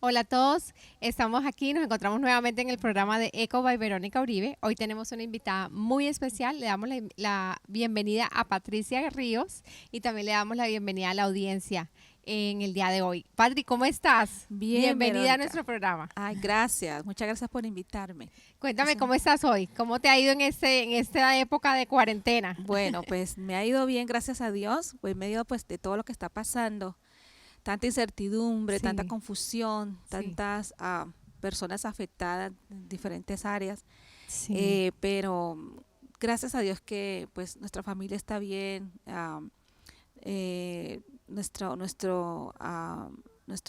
Hola a todos, estamos aquí, nos encontramos nuevamente en el programa de Eco by Verónica Uribe. Hoy tenemos una invitada muy especial, le damos la bienvenida a Patricia Ríos y también le damos la bienvenida a la audiencia en el día de hoy. Patri, ¿cómo estás? Bien, Bienvenida a Verónica. nuestro programa. Ay, gracias. Muchas gracias por invitarme. Cuéntame Eso- cómo estás hoy, cómo te ha ido en esta época de cuarentena. Bueno, pues me ha ido bien, gracias a Dios, pues en medio pues de todo lo que está pasando, tanta incertidumbre, tanta Sí, confusión, sí, tantas personas afectadas en diferentes áreas, sí. pero gracias a Dios que pues nuestra familia está bien, nuestro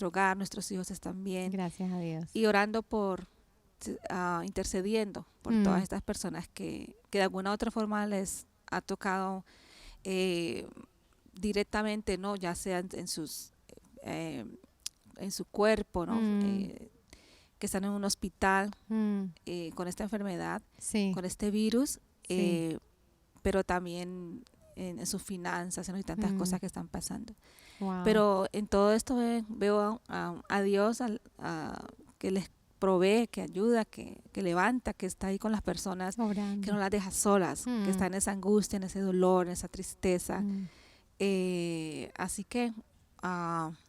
hogar, nuestros hijos están bien Gracias a Dios. y orando intercediendo por todas Mm, estas personas que de alguna u otra forma les ha tocado eh, directamente, ¿no? Ya sea eh, en su cuerpo, ¿no? mm, Que están en un hospital mm. con esta enfermedad, Sí, con este virus, sí. pero también en sus finanzas, ¿no? Y tantas Mm, cosas que están pasando. wow. Pero en todo esto veo a Dios que les provee, que ayuda, que levanta, que está ahí con las personas, que no Obrando. las deja solas, que está Mm, en esa angustia, en ese dolor, en esa tristeza. mm. Así que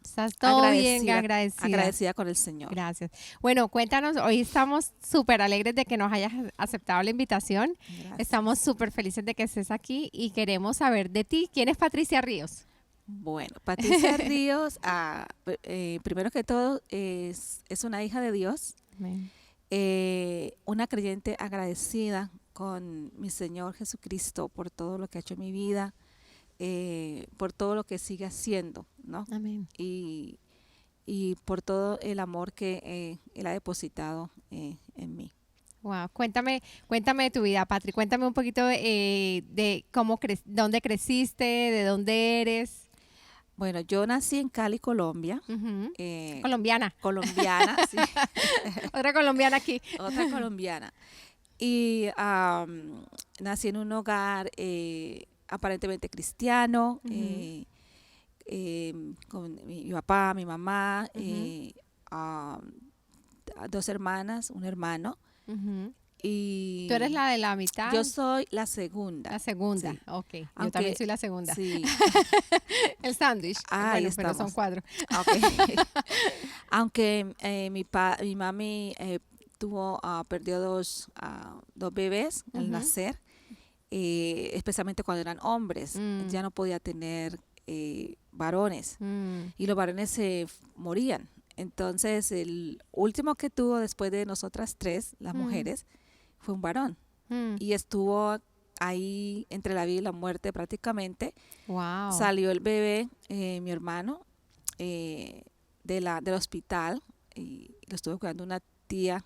Estás todo bien agradecida, agradecida. agradecida con el Señor. Gracias. Bueno, cuéntanos, hoy estamos súper alegres de que nos hayas aceptado la invitación. Estamos Gracias. súper felices de que estés aquí y queremos saber de ti. ¿Quién es Patricia Ríos? Bueno, Patricia Ríos, primero que todo, es una hija de Dios, Amén. una creyente agradecida con mi Señor Jesucristo por todo lo que ha hecho en mi vida, por todo lo que sigue haciendo, ¿no? Amén. Y, y por todo el amor que Él ha depositado en mí. Wow. Cuéntame de tu vida, Patri. Cuéntame un poquito de dónde creciste, de dónde eres. Bueno, yo nací en Cali, Colombia, Ujú. eh, Colombiana. colombiana, sí, Otra colombiana aquí. otra colombiana. Y nací en un hogar aparentemente cristiano, Ujú, con mi papá, mi mamá, ujú, am, dos hermanas, un hermano. ujú. ¿Tú eres Y la de la yo mitad? soy la segunda, La segunda, sí. ok. Yo también Aunque, soy la segunda. sí, El sándwich, ahí bueno, pero son estamos. cuatro. Ok. Aunque mi mami perdió dos bebés al Ujú, nacer, especialmente cuando eran hombres. mm, Ya no podía tener varones mm, y los varones morían. Entonces, el último que tuvo después de nosotras tres, las mm, mujeres, fue un varón. mm. Y estuvo ahí entre la vida y la muerte prácticamente. Wow. Salió el bebé, mi hermano, eh, del hospital y lo estuvo cuidando una tía,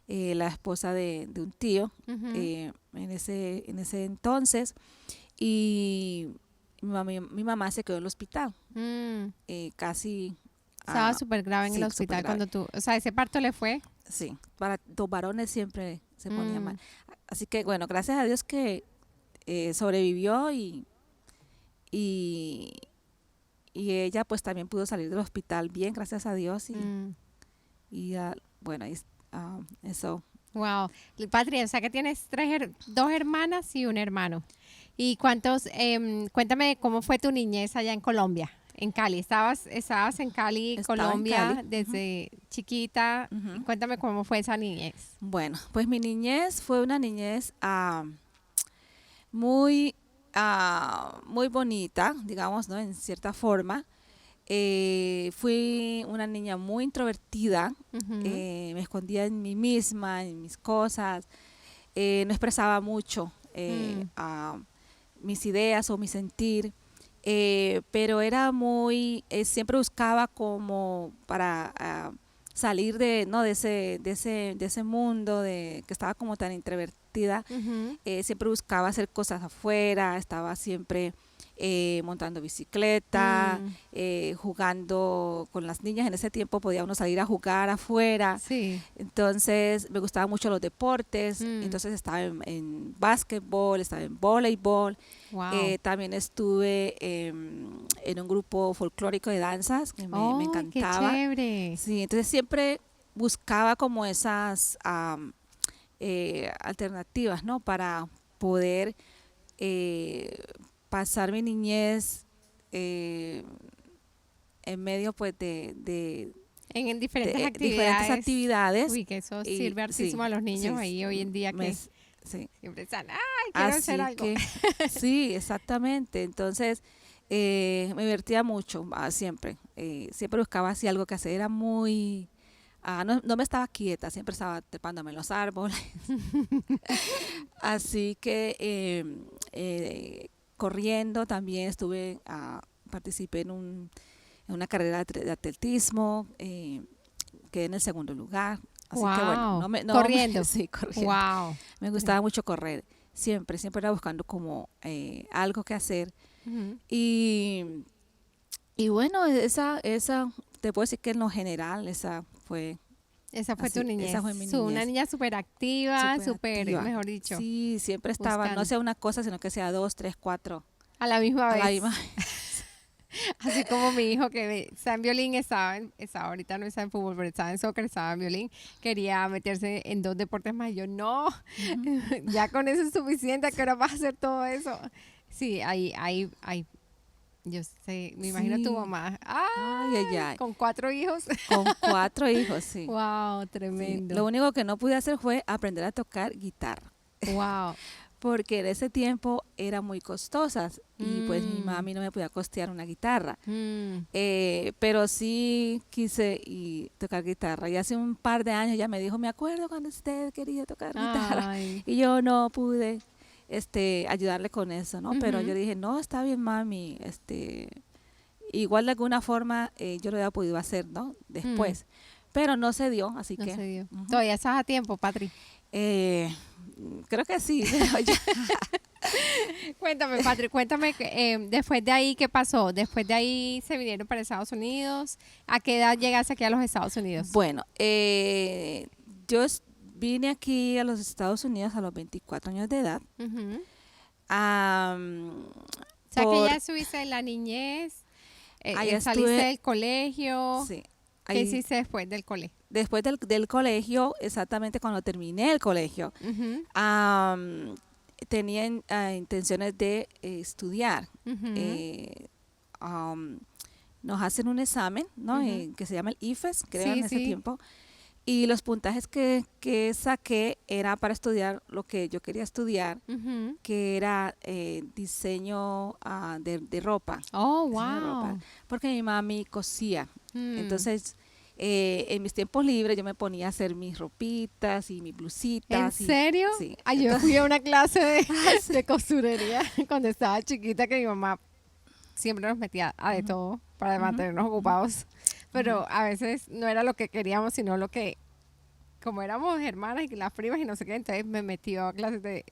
la esposa de un tío, Ujú, en ese entonces. Y mi mamá se quedó en el hospital, mm. casi, Estaba súper grave en el sí, súper hospital grave. cuando tú, o sea, ese parto le fue. Sí, para dos varones siempre se ponía mal. Mm, Así que bueno, gracias a Dios que sobrevivió y, y ella pues también pudo salir del hospital bien, gracias a Dios. mm. Bueno, eso. Wow. Patria, o sea que tienes dos hermanas y un hermano. ¿Y cuéntame cómo fue tu niñez allá en Colombia, en Cali? Estabas en Cali, Estaba en Colombia, Cali. Ujú, desde chiquita. Y ujú. cuéntame cómo fue esa niñez. Bueno, pues mi niñez fue una niñez muy, muy bonita, digamos, ¿no? En cierta forma. Fui una niña muy introvertida, Ujú, me escondía en mí misma, en mis cosas, no expresaba mucho mm, mis ideas o mi sentir, pero era siempre buscaba como para salir ¿no? de ese mundo que estaba como tan introvertida, ujú, siempre buscaba hacer cosas afuera, estaba siempre montando bicicleta, Mm, jugando con las niñas. En ese tiempo podía uno salir a jugar afuera. sí. Entonces me gustaban mucho los deportes. Mm, Entonces estaba en básquetbol, estaba en voleibol. wow. También estuve en un grupo folclórico de danzas que me ¡Oh, qué encantaba. chévere! Sí, entonces siempre buscaba como esas alternativas, ¿no? Para poder eh, pasar mi niñez eh, en medio pues En diferentes de diferentes actividades. actividades Uy, que eso y sirve hartísimo sí, a los niños sí, ahí hoy en día me, que sí. siempre están, ¡ay, quiero hacer Así algo! que sí, exactamente. Entonces me divertía mucho, siempre. Siempre buscaba así algo que hacer. Era muy... no me estaba quieta, siempre estaba trepándome en los árboles. Así que corriendo también estuve, participé en una carrera de atletismo, quedé en el segundo lugar. Así que bueno, ¡Wow! Corriendo. sí, corriendo. ¡Wow! Me gustaba mucho correr, siempre, siempre era buscando como algo que hacer. Ujú. Y, y bueno, te puedo decir que en lo general, esa fue Esa fue tu así, esa niñez. fue mi Una niñez. niña súper activa, Súper súper, activa. mejor dicho, Sí, siempre estaba, no buscando. sea una cosa, sino que sea dos, tres, cuatro A la misma a la vez. misma. Así como mi hijo está en violín, ahorita no está en fútbol, pero estaba en soccer, estaba en violín, quería meterse en dos deportes más. Y yo, no, Ujú. ya con eso es suficiente, ¿a qué hora vas a hacer todo eso? Sí, yo sé, me imagino a tu Sí, mamá, ay, ay, ¡ay! ay. Con 4 hijos. Con cuatro hijos, sí. Wow, Sí. tremendo. Lo único que no pude hacer fue aprender a tocar guitarra, Wow. porque en ese tiempo eran muy costosas y pues mi Mm, mami no me podía costear una guitarra. mm. Pero sí quise tocar guitarra. Y hace un par de años ya me dijo, me acuerdo cuando usted quería tocar guitarra. Ay. Y yo no pude ayudarle con eso, ¿no? Pero yo Ujú, dije, no, está bien, mami. Igual de alguna forma yo lo había podido hacer, ¿no? mm. Después. Pero no se dio, así No que se dio. ujú. Todavía estás a tiempo, Patri. Eh, creo que sí. Pero Cuéntame, Patri, cuéntame después de ahí qué pasó. Después de ahí se vinieron para Estados Unidos. ¿A qué edad llegaste aquí a los Estados Unidos? bueno, vine aquí a los Estados Unidos a los 24 años de edad. Ujú. Am, O sea que por ya estuviste en la niñez, allá saliste estuve, del colegio. sí, ¿Qué ahí, hiciste después del colegio? después del colegio, exactamente cuando terminé el colegio, Ujú, am, tenía intenciones de estudiar. ujú, Eh, am, Nos hacen un examen, ¿no? ujú. Que se llama el IFES, creo, en Sí, ese sí. tiempo. Y los puntajes que saqué era para estudiar lo que yo quería estudiar, Ujú. que era diseño de ropa. Oh, Diseño de ropa, wow. porque mi mami cosía. Mm. Entonces, en mis tiempos libres yo me ponía a hacer mis ropitas y mis ¿En blusitas y serio? sí. Ay, yo Entonces, fui a una clase de costurería cuando estaba chiquita que mi mamá siempre nos metía a de ujú, todo para ujú, mantenernos ujú, ocupados. ujú. Pero a veces no era lo que queríamos, sino lo que, como éramos hermanas y las primas y no sé qué, entonces me metió a clases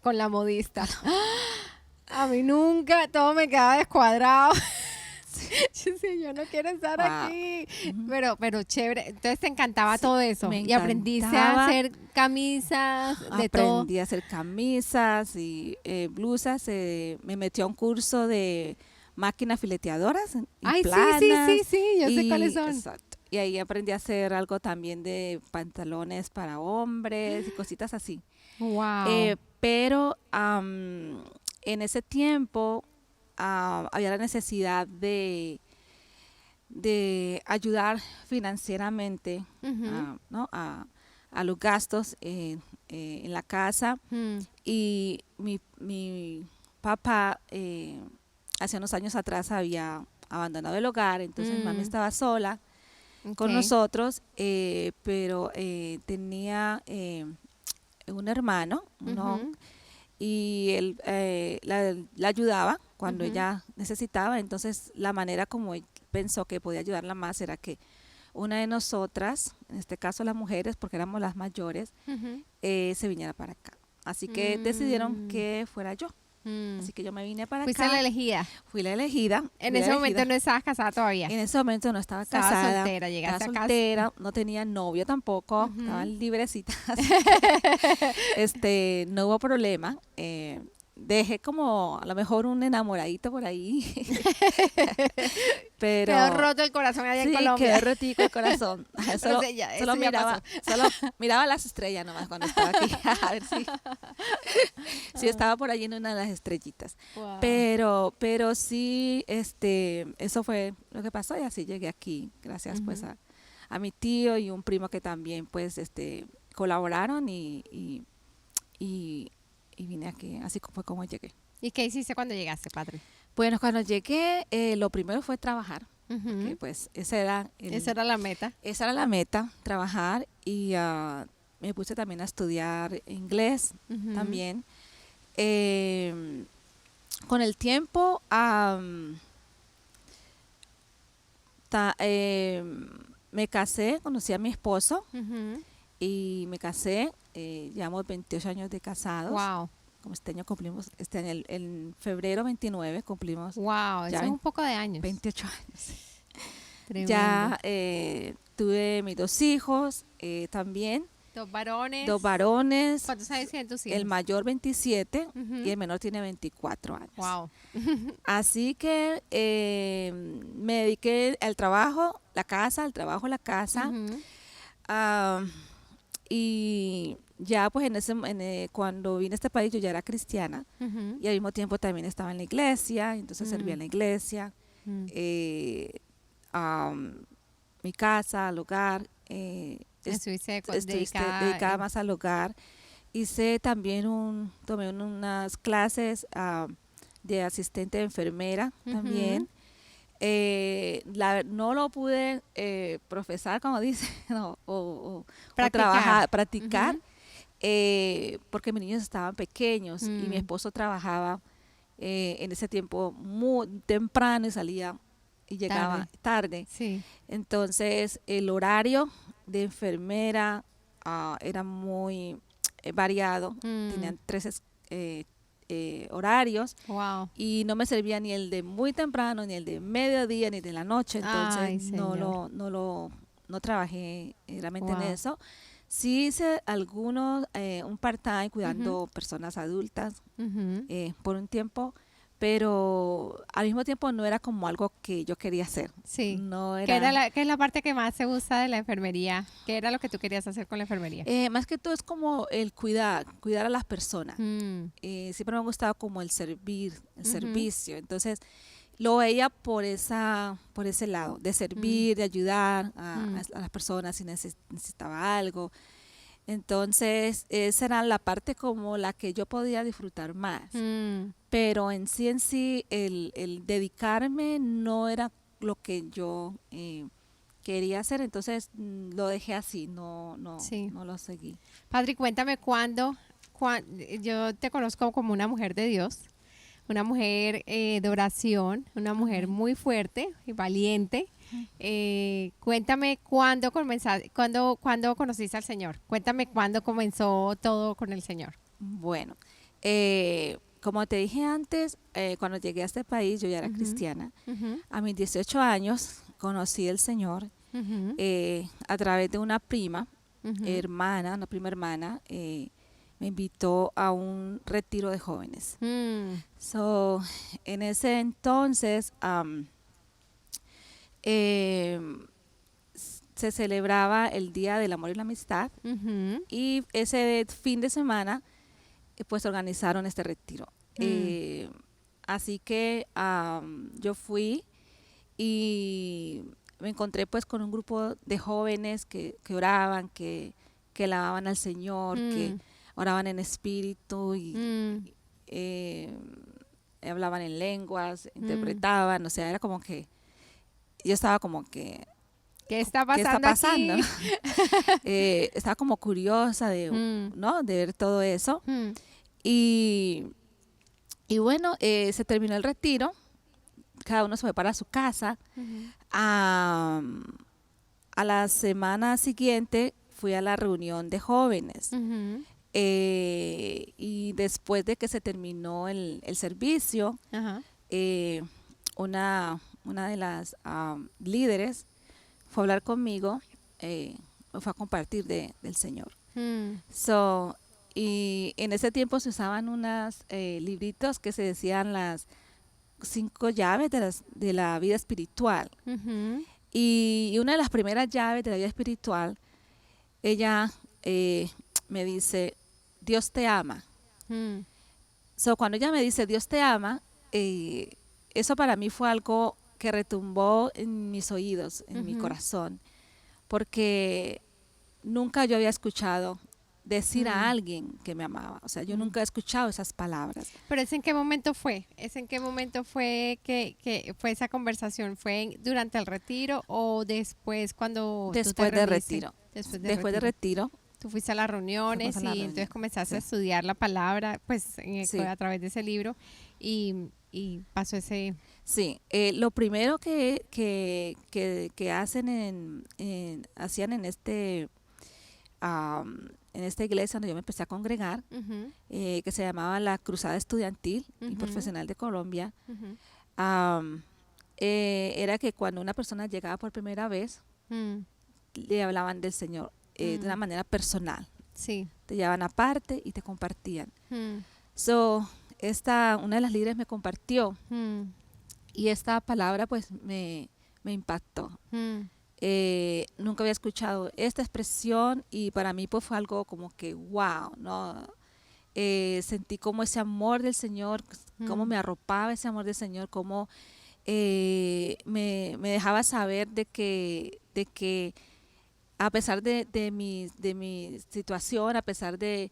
con la modista. A mí nunca, todo me quedaba descuadrado. Yo decía, yo no quiero estar Wow. aquí. Ujú. Pero chévere. Entonces te encantaba Sí, todo eso. me Y aprendiste a encantaba. hacer camisas, de todo. Aprendí a hacer camisas y blusas. Me metí a un curso de máquinas fileteadoras y Ay, sí, sí, sí, planas. sí, yo sé cuáles Y, son. exacto, y ahí aprendí a hacer algo también de pantalones para hombres y cositas así. Wow. Pero en ese tiempo había la necesidad de ayudar financieramente, Ujú, ¿no? A los gastos en la casa. mm, Y mi papá hace unos años atrás había abandonado el hogar, entonces mi mami mm, estaba sola con ok. nosotros, pero tenía un hermano, Ujú, y él la ayudaba cuando ujú, ella necesitaba. Entonces la manera como él pensó que podía ayudarla más era que una de nosotras, en este caso las mujeres, porque éramos las mayores, ujú, se viniera para acá. Así que decidieron mm. que fuera yo. Así que yo me vine para Fuiste acá. la elegida. Fui la elegida. En fui la ese momento elegida. no estabas casada todavía. En ese momento no estaba Estabas casada. soltera, llegaste Estaba a casa. soltera, no tenía novio tampoco, Ujú. estaba librecita. No hubo problema. Dejé como a lo mejor un enamoradito por ahí. Pero Quedó roto el corazón allá en sí, Colombia. quedó rotico el corazón. Solo, Entonces ya, solo eso ya miraba, solo miraba las estrellas nomás cuando estaba aquí. A ver si estaba por allí en una de las estrellitas. Wow. Pero sí, eso fue lo que pasó y así llegué aquí. Gracias pues Ujú. a mi tío y un primo que también pues colaboraron y vine aquí. Así fue como llegué. ¿Y qué hiciste cuando llegaste, Patri? Bueno, cuando llegué, lo primero fue trabajar, que Ujú. pues ese era Esa era la meta. esa era la meta, trabajar y me puse también a estudiar inglés Ujú. también. Con el tiempo, me casé, conocí a mi esposo Ujú. y me casé. Llevamos 28 años de casados. Wow. Como este año cumplimos, en febrero 29 cumplimos Wow, eso ya es un poco de años. 28 años. Tremendo. Ya tuve mis 2 hijos también, Dos varones. 2 varones, ¿Cuántos años tienen tus hijos? el mayor 27 Ujú. y el menor tiene 24 años. Wow. Así que me dediqué al trabajo, la casa, al trabajo, la casa. Ujú. ah, y ya pues cuando vine a este país yo ya era cristiana Ujú. y al mismo tiempo también estaba en la iglesia, entonces servía en la iglesia. Mm. am, Mi casa, al hogar, Estuviste dedicada más al hogar. Hice también tomé unas clases de asistente de enfermera también. Ujú. No lo pude profesar, como dice, no, o Practicar. trabajar, practicar, Ujú. porque mis niños estaban pequeños y mi Mm. esposo trabajaba en ese tiempo muy temprano y salía y llegaba tarde. Sí. Entonces, el horario de enfermera era muy variado. Tenían 3 horarios Wow. y no me servía ni el de muy temprano, ni el de mediodía, ni de la noche. Entonces, Ay, señor. no trabajé realmente en Wow. eso. Sí hice un part-time cuidando personas adultas Ujú. por un tiempo, pero al mismo tiempo no era como algo que yo quería hacer. Sí. No ¿Qué es la parte que más te gusta de la enfermería? ¿Qué era lo que tú querías hacer con la enfermería? más que todo es como el cuidar a las personas. Mm. Siempre me ha gustado como el Ujú. servicio. Entonces, lo veía por ese lado, de servir, de ayudar a las personas si necesitaba algo. Entonces, esa era la parte como la que yo podía disfrutar más. Mm. Pero en sí, el dedicarme no era lo que yo quería hacer, entonces lo dejé así, Sí. no lo seguí. Padre, cuéntame yo te conozco como una mujer de Dios, una mujer de oración, una mujer muy fuerte y valiente. Cuéntame cuándo conociste al Señor. Cuéntame cuándo comenzó todo con el Señor. Bueno, como te dije antes, cuando llegué a este país yo ya era Ujú. cristiana. Ujú. A mis 18 años conocí al Señor Ujú. a través de una prima, Ujú. una prima hermana, me invitó a un retiro de jóvenes. Mm. So, en ese entonces se celebraba el Día del Amor y la Amistad Ujú. y ese fin de semana pues organizaron este retiro. Así que yo fui y me encontré pues con un grupo de jóvenes que oraban, que alababan al Señor, que oraban en espíritu y Mm. eh, hablaban en lenguas, Mm. interpretaban, o sea, era como que yo estaba como que, ¿Qué está ¿qué está pasando pasando? aquí? Estaba como curiosa Mm. ¿no? De ver todo eso. Mm. Y bueno, se terminó el retiro, cada uno se fue para su casa. Ujú. A la semana siguiente fui a la reunión de jóvenes. Ujú. Y después de que se terminó el servicio, Ajá. eh, una de las líderes fue a hablar conmigo, me fue a compartir del Señor. Mm, So, y en ese tiempo se usaban unos libritos que se decían las 5 llaves de la vida espiritual. ujú, Y una de las primeras llaves de la vida espiritual, ella me dice, Dios te ama. mm, So, cuando ella me dice, Dios te ama, eso para mí fue algo que retumbó en mis oídos, en mi ujú, corazón, porque nunca yo había escuchado decir a mm, alguien que me amaba. O sea, yo mm. nunca he escuchado esas palabras. Pero ¿es en qué momento fue? ¿Es en qué momento fue que fue esa conversación? ¿Fue durante el retiro o después cuando tú te Después de reuniste? retiro. Después del Después de retiro. retiro, Tú fuiste a las fuimos a reuniones la y entonces reunión. comenzaste a Sí, estudiar la palabra, pues sí, a través de ese libro y pasó ese... sí. Lo primero que hacen hacían en esta iglesia donde yo me empecé a congregar, Ujú, que se llamaba la Cruzada Estudiantil y ujú, Profesional de Colombia, ujú, am, era que cuando una persona llegaba por primera vez, mm, le hablaban del Señor de una mm, manera personal. sí. Te llevaban aparte y te compartían. Mm, So, una de las líderes me compartió mm, y esta palabra pues me impactó. mm, Nunca había escuchado esta expresión y para mí pues fue algo como que wow, ¿no? Sentí como ese amor del Señor, cómo mm, me arropaba ese amor del Señor, cómo me dejaba saber de que a pesar de mi situación, a pesar de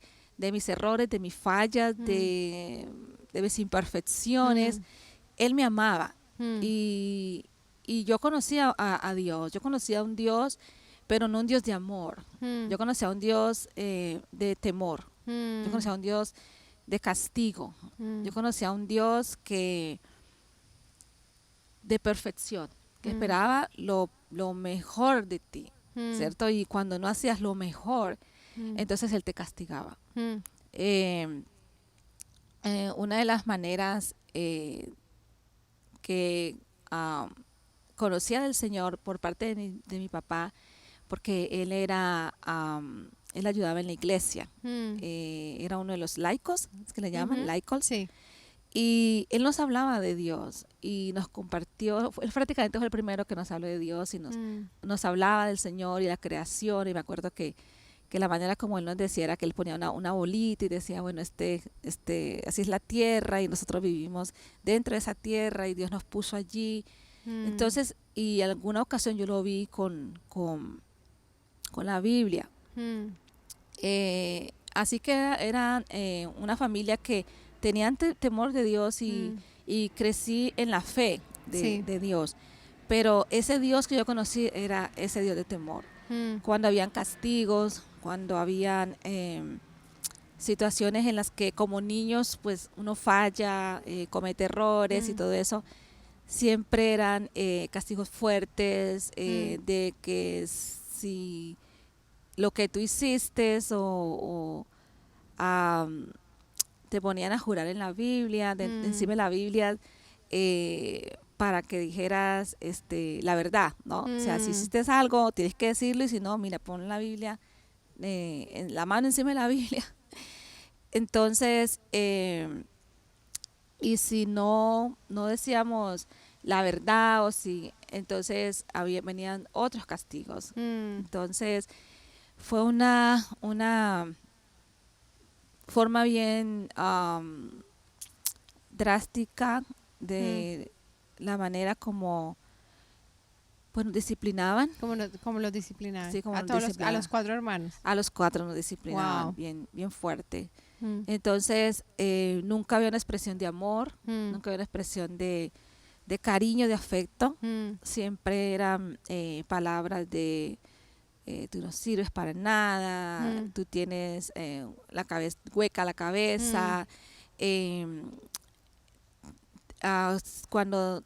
mis errores, de mis fallas, mm, de mis imperfecciones, mm, Él me amaba. mm, Y yo conocía a Dios, yo conocía a un Dios, pero no un Dios de amor. mm, Yo conocía a un Dios de temor, yo mm, conocía a un Dios de castigo, mm, yo conocía a un Dios de perfección, que mm, esperaba lo mejor de ti, mm, ¿cierto? Y cuando no hacías lo mejor, mm, entonces Él te castigaba. mm, Eh, una de las maneras que conocía del Señor por parte de mi papá, porque él ayudaba en la iglesia, mm, era uno de los laicos, es que le llaman ujú, laicos, sí. y él nos hablaba de Dios y nos compartió, él prácticamente fue el primero que nos habló de Dios y Mm, nos hablaba del Señor y la creación, y me acuerdo que la manera como él nos decía era que él ponía una bolita y decía, bueno, así es la tierra y nosotros vivimos dentro de esa tierra y Dios nos puso allí. mm, Entonces, y en alguna ocasión yo lo vi con la Biblia. mm, Así que eran una familia que tenían temor de Dios mm, y crecí en la fe sí. de Dios. Pero ese Dios que yo conocí era ese Dios de temor. Mm, Cuando habían castigos, cuando habían situaciones en las que como niños pues uno falla, comete errores y mm, todo eso, siempre eran castigos fuertes, mm, de que si lo que tú hiciste o am, te ponían a jurar en la Biblia, mm, encima de la Biblia, para que dijeras la verdad, ¿no? O sea, si mm, hiciste algo, tienes que decirlo, y si no, mira, pon la Biblia, en la mano encima de la Biblia. Entonces, y si no decíamos la verdad, o si, entonces venían otros castigos. mm, Entonces, fue una forma bien drástica mm. de la manera como, bueno, disciplinaban, Como los disciplinaban. sí, como A nos todos a disciplinaban. los 4 hermanos. A los 4 nos disciplinaban Wow. bien, bien fuerte. Mm, Entonces, nunca había una expresión de amor, mm, nunca había una expresión de cariño, de afecto. mm, Siempre eran palabras de tú no sirves para nada, mm, tú tienes la cabeza hueca, la mm, cabeza. Cuando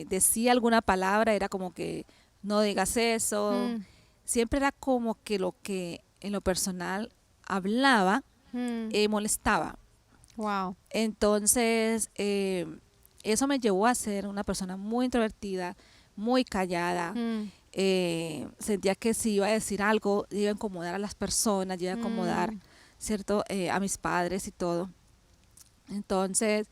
decía alguna palabra era como que no digas eso. mm, Siempre era como que lo que en lo personal hablaba molestaba. Wow. Entonces, eso me llevó a ser una persona muy introvertida, muy callada. Sentía que si iba a decir algo, iba a incomodar a las personas, iba a incomodar, ¿cierto? A mis padres y todo. Entonces,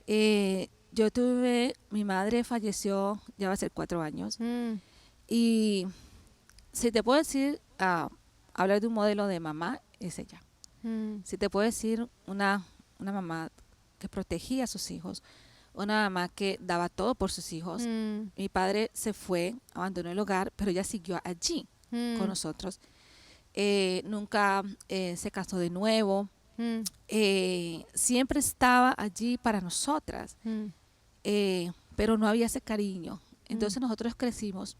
mi madre falleció, ya va a ser 4 años. Y si te puedo decir, hablar de un modelo de mamá, es ella. Si te puedo decir una mamá que protegía a sus hijos, una mamá que daba todo por sus hijos. Mi padre se fue, abandonó el hogar, pero ella siguió allí con nosotros. Nunca se casó de nuevo. Siempre estaba allí para nosotras, pero no había ese cariño. Entonces nosotros crecimos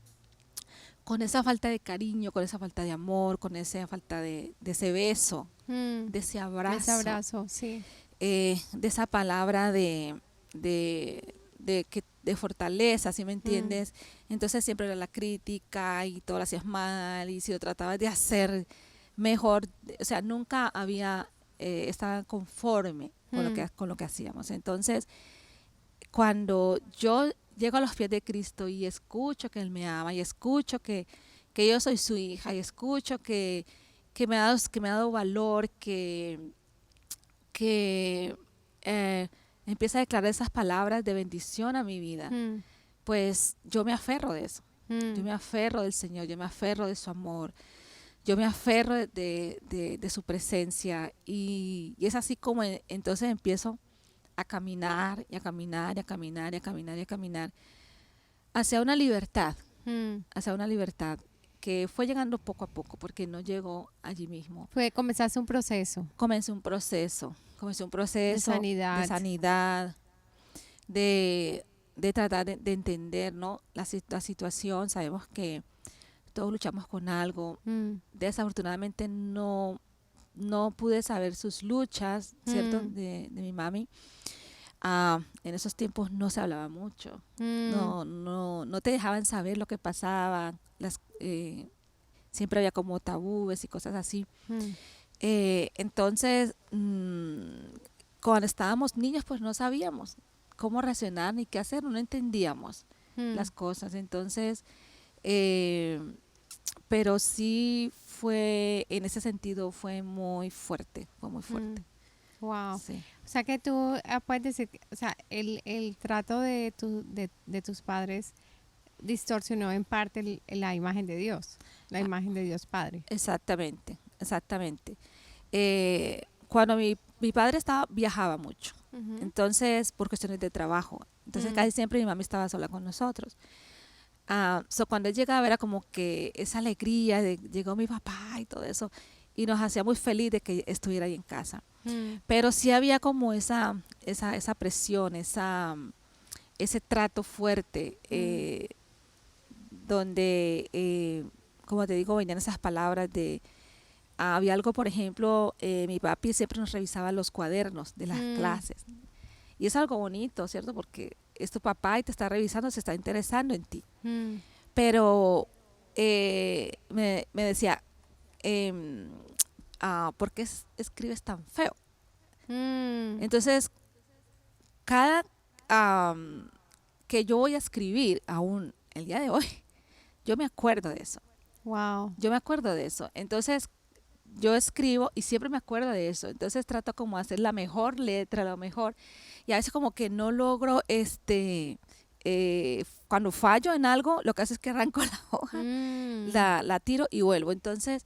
con esa falta de cariño, con esa falta de amor, con esa falta de ese beso, de ese abrazo. Ese abrazo, sí. De esa palabra de fortaleza, ¿sí me entiendes? Entonces siempre era la crítica y todo lo hacías mal, y si lo tratabas de hacer mejor, o sea, nunca había estaba conforme con lo que hacíamos. Entonces, cuando yo llego a los pies de Cristo y escucho que Él me ama, y escucho que yo soy su hija, y escucho que me ha dado valor, que empieza a declarar esas palabras de bendición a mi vida, pues yo me aferro de eso. Yo me aferro del Señor, yo me aferro de su amor, yo me aferro de su presencia, y es así como entonces empiezo a caminar y a caminar y a caminar y a caminar y a caminar hacia una libertad, que fue llegando poco a poco, porque no llegó allí mismo. Comenzaste un proceso. Comencé un proceso De sanidad. de tratar de entender, ¿no? La situación. Sabemos que todos luchamos con algo. Desafortunadamente no pude saber sus luchas, ¿cierto? De mi mami. En esos tiempos no se hablaba mucho. No te dejaban saber lo que pasaba. Siempre había como tabúes y cosas así. Entonces, cuando estábamos niños, pues no sabíamos cómo reaccionar ni qué hacer, no entendíamos las cosas. Entonces, pero sí fue, en ese sentido, fue muy fuerte, Wow. Sí. O sea que tú puedes decir, o sea, el trato de tus padres distorsionó en parte la imagen de Dios, la imagen de Dios Padre. Exactamente. Cuando mi padre viajaba mucho, entonces por cuestiones de trabajo, entonces casi siempre mi mami estaba sola con nosotros. Cuando él llegaba era como que esa alegría de llegó mi papá y todo eso, y nos hacía muy feliz de que estuviera ahí en casa. Pero sí había como esa presión, ese trato fuerte, donde, como te digo, venían esas palabras de... había algo, por ejemplo, mi papi siempre nos revisaba los cuadernos de las clases. Y es algo bonito, ¿cierto? Porque es tu papá y te está revisando, se está interesando en ti. Pero me decía, ¿por qué escribes tan feo? Entonces, cada que yo voy a escribir, aún el día de hoy, yo me acuerdo de eso. Wow. Yo me acuerdo de eso. Entonces, yo escribo y siempre me acuerdo de eso. Entonces trato como hacer la mejor letra, lo mejor. Y a veces como que no logro, cuando fallo en algo, lo que hace es que arranco la hoja, la tiro y vuelvo. Entonces,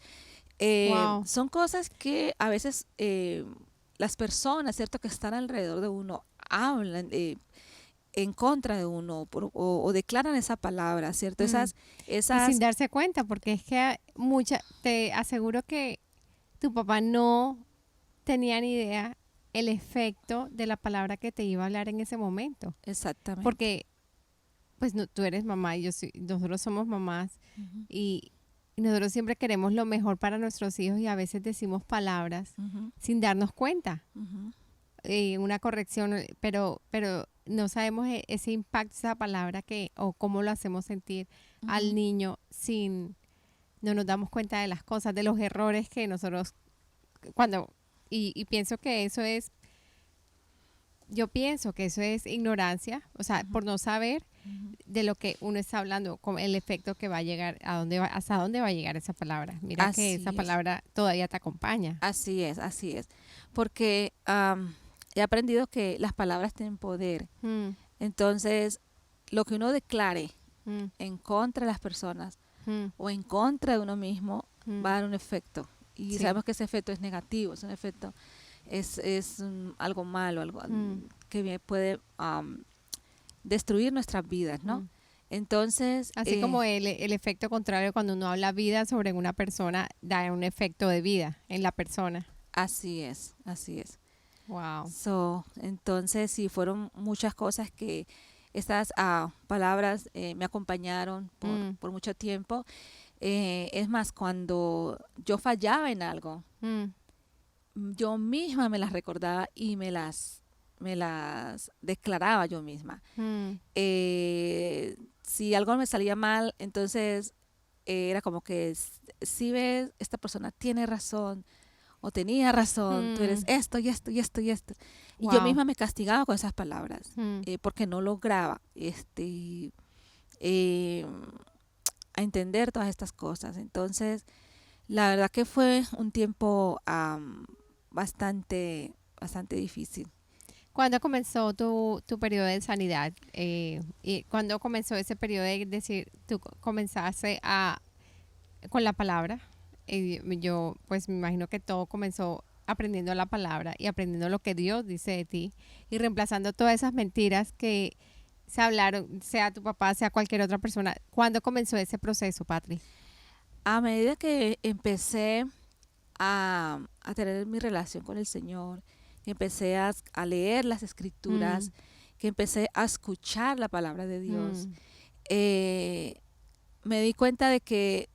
Wow. son cosas que a veces las personas, ¿cierto?, que están alrededor de uno, hablan en contra de uno o declaran esa palabra, ¿cierto? Y sin darse cuenta, porque es que te aseguro que tu papá no tenía ni idea el efecto de la palabra que te iba a hablar en ese momento. Exactamente. Porque, pues, tú eres mamá y nosotros somos mamás, y nosotros siempre queremos lo mejor para nuestros hijos, y a veces decimos palabras sin darnos cuenta. Una corrección, pero no sabemos ese impacto, esa palabra o cómo lo hacemos sentir al niño no nos damos cuenta de las cosas, de los errores que nosotros, cuando y pienso que eso es, yo pienso que eso es ignorancia, o sea, por no saber de lo que uno está hablando, con el efecto que va a llegar, a dónde va, hasta dónde va a llegar esa palabra. Mira que esa Así es, palabra todavía te acompaña. así es, así es. Porque he aprendido que las palabras tienen poder. Mm, Entonces, lo que uno declare mm, en contra de las personas mm, o en contra de uno mismo mm. va a dar un efecto. Y Sí. sabemos que ese efecto es negativo, es un efecto, algo malo, algo Mm, que puede destruir nuestras vidas, ¿no? mm. Entonces, Así como el efecto contrario cuando uno habla vida sobre una persona, da un efecto de vida en la persona. así es, así es. Wow. Entonces, sí, fueron muchas cosas que estas palabras me acompañaron Mm, por mucho tiempo. Es más, cuando yo fallaba en algo, mm, yo misma me las recordaba y me las declaraba yo misma. mm, Si algo me salía mal, entonces era como que si ves, esta persona tiene razón o tenía razón, tú eres mm. esto y esto y esto y esto. Y yo Wow. misma me castigaba con esas palabras Mm. porque no lograba eh, a entender todas estas cosas. Entonces, la verdad que fue un tiempo bastante difícil. ¿Cuándo comenzó tu periodo de sanidad? ¿Y cuándo comenzó ese periodo de decir, tú comenzaste con la palabra? Yo, pues me imagino que todo comenzó aprendiendo la palabra y aprendiendo lo que Dios dice de ti y reemplazando todas esas mentiras que se hablaron, sea tu papá, sea cualquier otra persona. ¿Cuándo comenzó ese proceso, Patri? A medida que empecé a tener mi relación con el Señor, que empecé a leer las Mm, escrituras, que empecé a escuchar la palabra de Dios, mm. eh, me di cuenta de que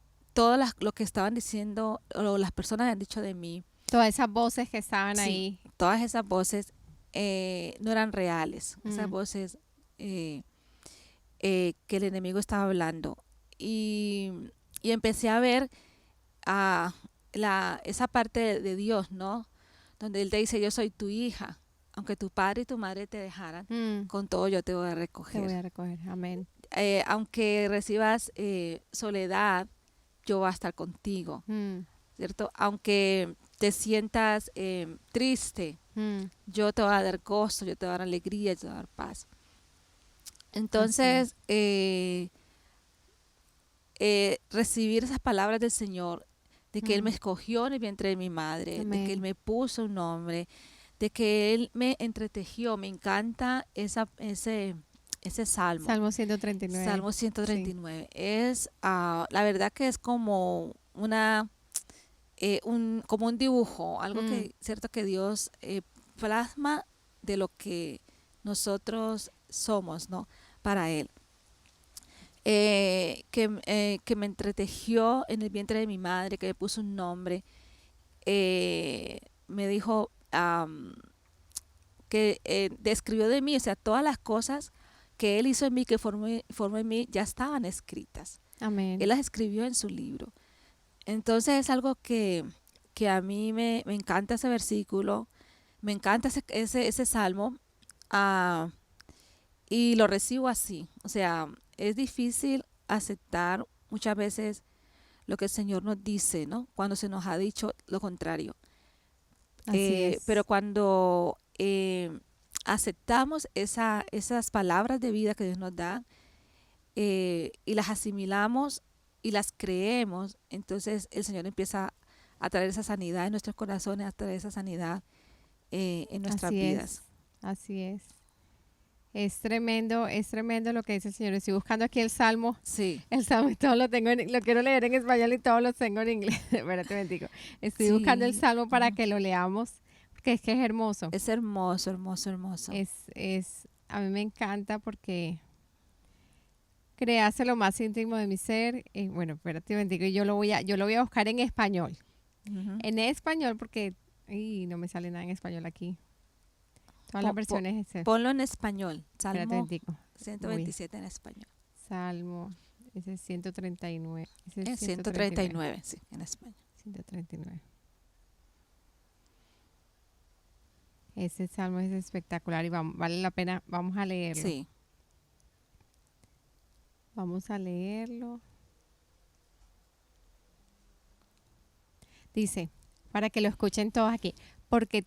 lo que estaban diciendo o las personas han dicho de mí, Todas esas voces que estaban sí, ahí. todas esas voces no eran reales, esas Mm, voces eh, que el enemigo estaba hablando. Y, y empecé a ver a esa parte de Dios, ¿no? Donde Él te dice, yo soy tu hija, aunque tu padre y tu madre te dejaran, mm. con todo yo te voy a Te recoger. voy a recoger. Amén. Aunque recibas soledad, yo voy a estar contigo, Mm, ¿cierto? Aunque te sientas triste, mm. yo te voy a dar gozo, yo te voy a dar alegría, yo te voy a dar paz. Así es. Entonces, recibir esas palabras del Señor, de que Él me Mm, escogió en el vientre de mi madre, de que Él amén. me puso un nombre, de que Él me entretejió. Me encanta ese salmo, Salmo 139. Salmo ciento treinta Sí. y nueve La verdad que es como como un dibujo, algo Mm, que, cierto, que Dios plasma de lo que nosotros somos, ¿no? Para Él. Que me entretejió en el vientre de mi madre, que me puso un nombre, me dijo que describió de mí, o sea, todas las cosas que él hizo en mí, que formó en mí, ya estaban escritas. Él amén. las escribió en su libro. Entonces es algo que a mí me encanta ese versículo, me encanta ese salmo, ah, y lo recibo así. O sea, es difícil aceptar muchas veces lo que el Señor nos dice, ¿no? Cuando se nos ha dicho lo contrario. Así Pero es. cuando aceptamos esas palabras de vida que Dios nos da y las asimilamos y las creemos, entonces el Señor empieza a traer esa sanidad en nuestros corazones, a traer esa sanidad en nuestras Así vidas. es. Así es tremendo lo que dice el Señor. Estoy buscando aquí Sí, el salmo y todo lo tengo, lo quiero leer en español y todos los tengo en inglés. Espérate, me digo. Estoy buscando el sí. salmo para Ujú. que lo leamos, porque es que es hermoso. Es hermoso, hermoso, hermoso. A mí me encanta porque creaste lo más íntimo de mi ser. Bueno, espérate, me digo, y yo lo voy a buscar en español. Ujú. En español porque, no me sale nada en español aquí. Todas las Po- po- versiones, Ponlo en español. espérate, me Salmo digo. Voy. 127 en español. Salmo, ese es 139. Ese es En 139. 139, sí, en español. 139. Ese salmo es espectacular y vale la pena, vamos a leerlo. Sí. Vamos a leerlo. Dice, para que lo escuchen todos aquí, porque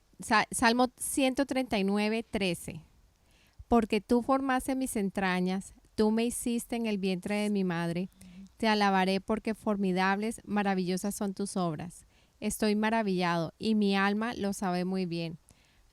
Salmo 139, 13. Porque tú formaste mis entrañas, tú me hiciste en el vientre de mi madre. Te alabaré porque formidables, maravillosas son tus obras. Estoy maravillado y mi alma lo sabe muy bien.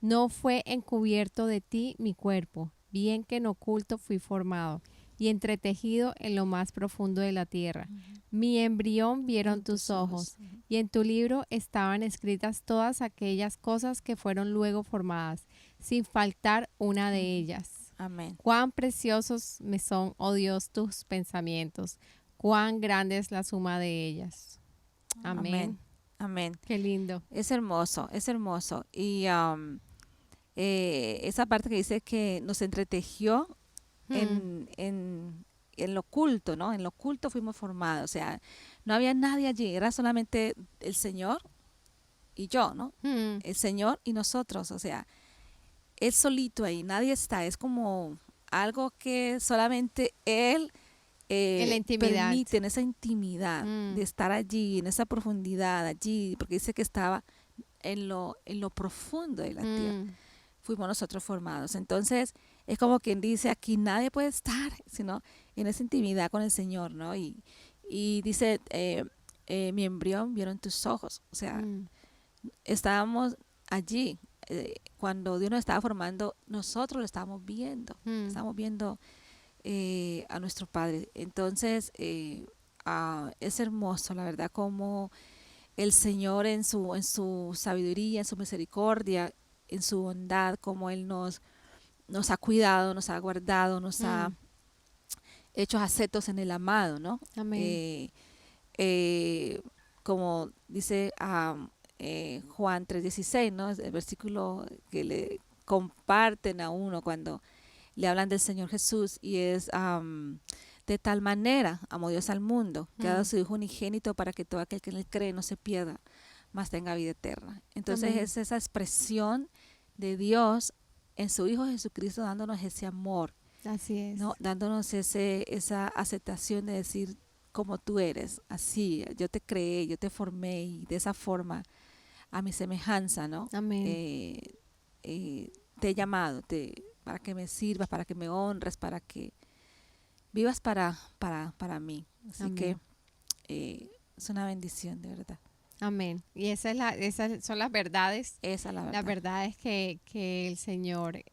No fue encubierto de ti mi cuerpo, bien que en oculto fui formado y entretejido en lo más profundo de la tierra. Mi embrión vieron tus ojos, y en tu libro estaban escritas todas aquellas cosas que fueron luego formadas, sin faltar una de ellas. Amén. Cuán preciosos me son, oh Dios, tus pensamientos, cuán grande es la suma de ellas. Amén. Amén. Amén. Qué lindo. Es hermoso, es hermoso. Y esa parte que dice que nos entretejió en lo oculto, ¿no? En lo oculto fuimos formados. O sea, no había nadie allí, era solamente el Señor y yo, ¿no? El Señor y nosotros. O sea, Él solito ahí, nadie está. Es como algo que solamente Él En la intimidad. permite, en esa intimidad de estar allí, en esa profundidad allí, porque dice que estaba en lo profundo de la tierra. Fuimos nosotros formados. Entonces, es como quien dice, aquí nadie puede estar, sino en esa intimidad con el Señor, ¿no? Y dice, mi embrión vieron tus ojos. O sea, estábamos allí. Cuando Dios nos estaba formando, nosotros lo estábamos viendo. Estábamos viendo a nuestro Padre. Entonces, es hermoso, la verdad, como el Señor en su sabiduría, en su misericordia, en su bondad, como Él nos ha cuidado, nos ha guardado, nos ha hecho aceptos en el amado, ¿no? Amén. Como dice Juan 3:16, ¿no? Es el versículo que le comparten a uno cuando le hablan del Señor Jesús, y es de tal manera amó Dios al mundo que ha dado a su Hijo unigénito para que todo aquel que en él cree no se pierda, mas tenga vida eterna. Entonces es esa expresión de Dios en su Hijo Jesucristo dándonos ese amor. Así es. ¿No? Dándonos esa aceptación de decir, como tú eres, así, yo te creé, yo te formé, y de esa forma, a mi semejanza, ¿no? Amén. Te he llamado para que me sirvas, para que me honres, para que vivas para mí. Así Amén. que es una bendición, de verdad. Amén. Y esas son las verdades. Esa es la verdad. La verdad es que el Señor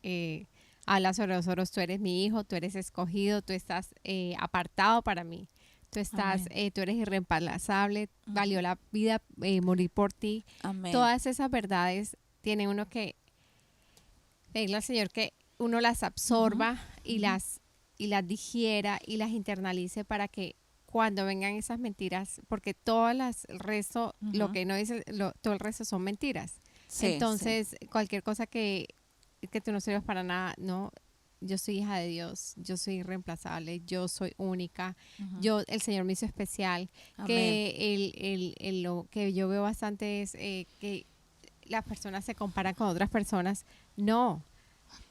habla sobre nosotros. Tú eres mi hijo, tú eres escogido, tú estás apartado para mí. Tú tú eres irreemplazable, valió la vida morir por ti. Amén. Todas esas verdades tiene uno que pedirle al Señor que uno las absorba y las digiera y las internalice, para que cuando vengan esas mentiras, porque el resto, lo que no dice, todo el resto son mentiras. Sí, entonces, cualquier cosa que tú no sirvas para nada, no, yo soy hija de Dios, yo soy irreemplazable, yo soy única, el Señor me hizo especial. Amén. Que lo que yo veo bastante es que las personas se comparan con otras personas. No,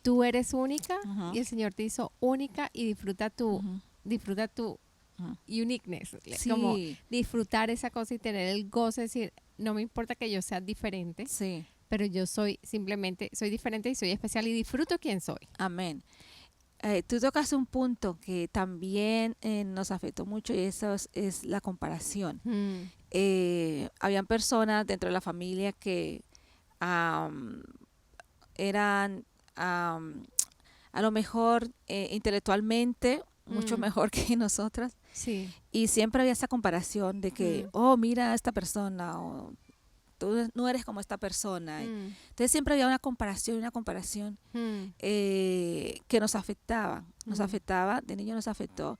tú eres única y el Señor te hizo única, y disfruta tu uniqueness, Sí. como disfrutar esa cosa y tener el gozo de decir, no me importa que yo sea diferente, Sí. pero yo soy diferente y soy especial y disfruto quién soy. Amén. Tú tocas un punto que también nos afectó mucho, y eso es la comparación. Habían personas dentro de la familia que eran a lo mejor intelectualmente mucho mejor que nosotras, Sí. y siempre había esa comparación de que, oh, mira a esta persona, o tú no eres como esta persona. Entonces siempre había una comparación que nos afectaba, de niño nos afectó,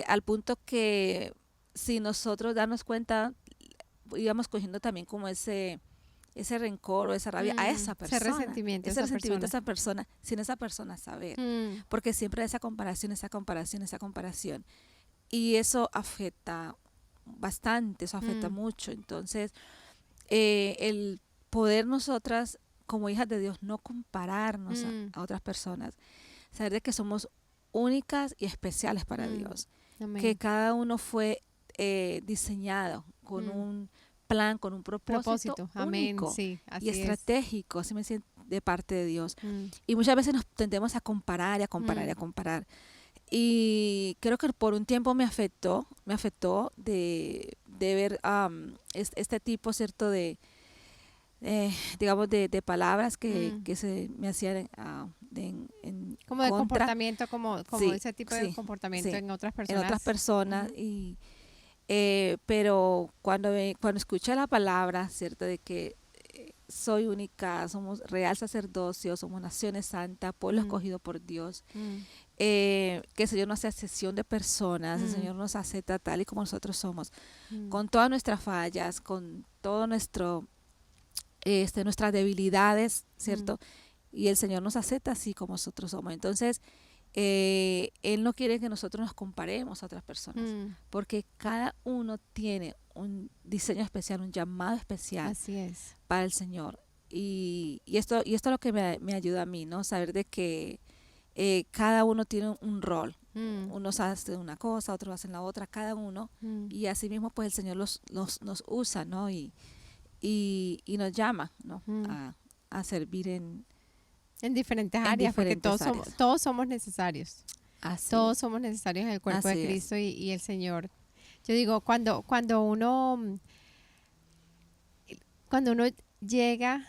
al punto que si nosotros darnos cuenta, íbamos cogiendo también como ese rencor o esa rabia a esa persona, ese resentimiento a esa persona, sin esa persona saber, porque siempre esa comparación, y eso afecta bastante, eso afecta mucho. Entonces, el poder nosotras como hijas de Dios, no compararnos a otras personas. Saber de que somos únicas y especiales para Dios. Amén. Que cada uno fue diseñado con un plan, con un propósito Amén. único Sí, así y estratégico, así me siento, de parte de Dios. es. Y muchas veces nos tendemos a comparar y a comparar y a comparar. Y creo que por un tiempo me afectó de ver este tipo, ¿cierto? Digamos, de palabras que se me hacían Como de contra. comportamiento, como Sí, ese tipo de comportamiento sí, en otras en personas. otras personas. Pero cuando escuché la palabra, ¿cierto? De que soy única, somos real sacerdocio, somos naciones santas, pueblo escogido por Dios, que el Señor no hace excepción de personas, el Señor nos acepta tal y como nosotros somos, con todas nuestras fallas, con todo nuestras debilidades, ¿cierto? Y el Señor nos acepta así como nosotros somos. Entonces, Él no quiere que nosotros nos comparemos a otras personas, porque cada uno tiene un diseño especial, un llamado especial. Así es. Para el Señor. Y esto es lo que me ayuda a mí, ¿no? Saber de que cada uno tiene un rol. Unos hacen una cosa, otros hacen la otra, cada uno. Y así mismo, pues el Señor nos usa, ¿no? Y nos llama, ¿no? A servir en diferentes áreas, porque todos somos necesarios. Así. Todos somos necesarios en el cuerpo de Cristo y el Señor. Yo digo, cuando uno llega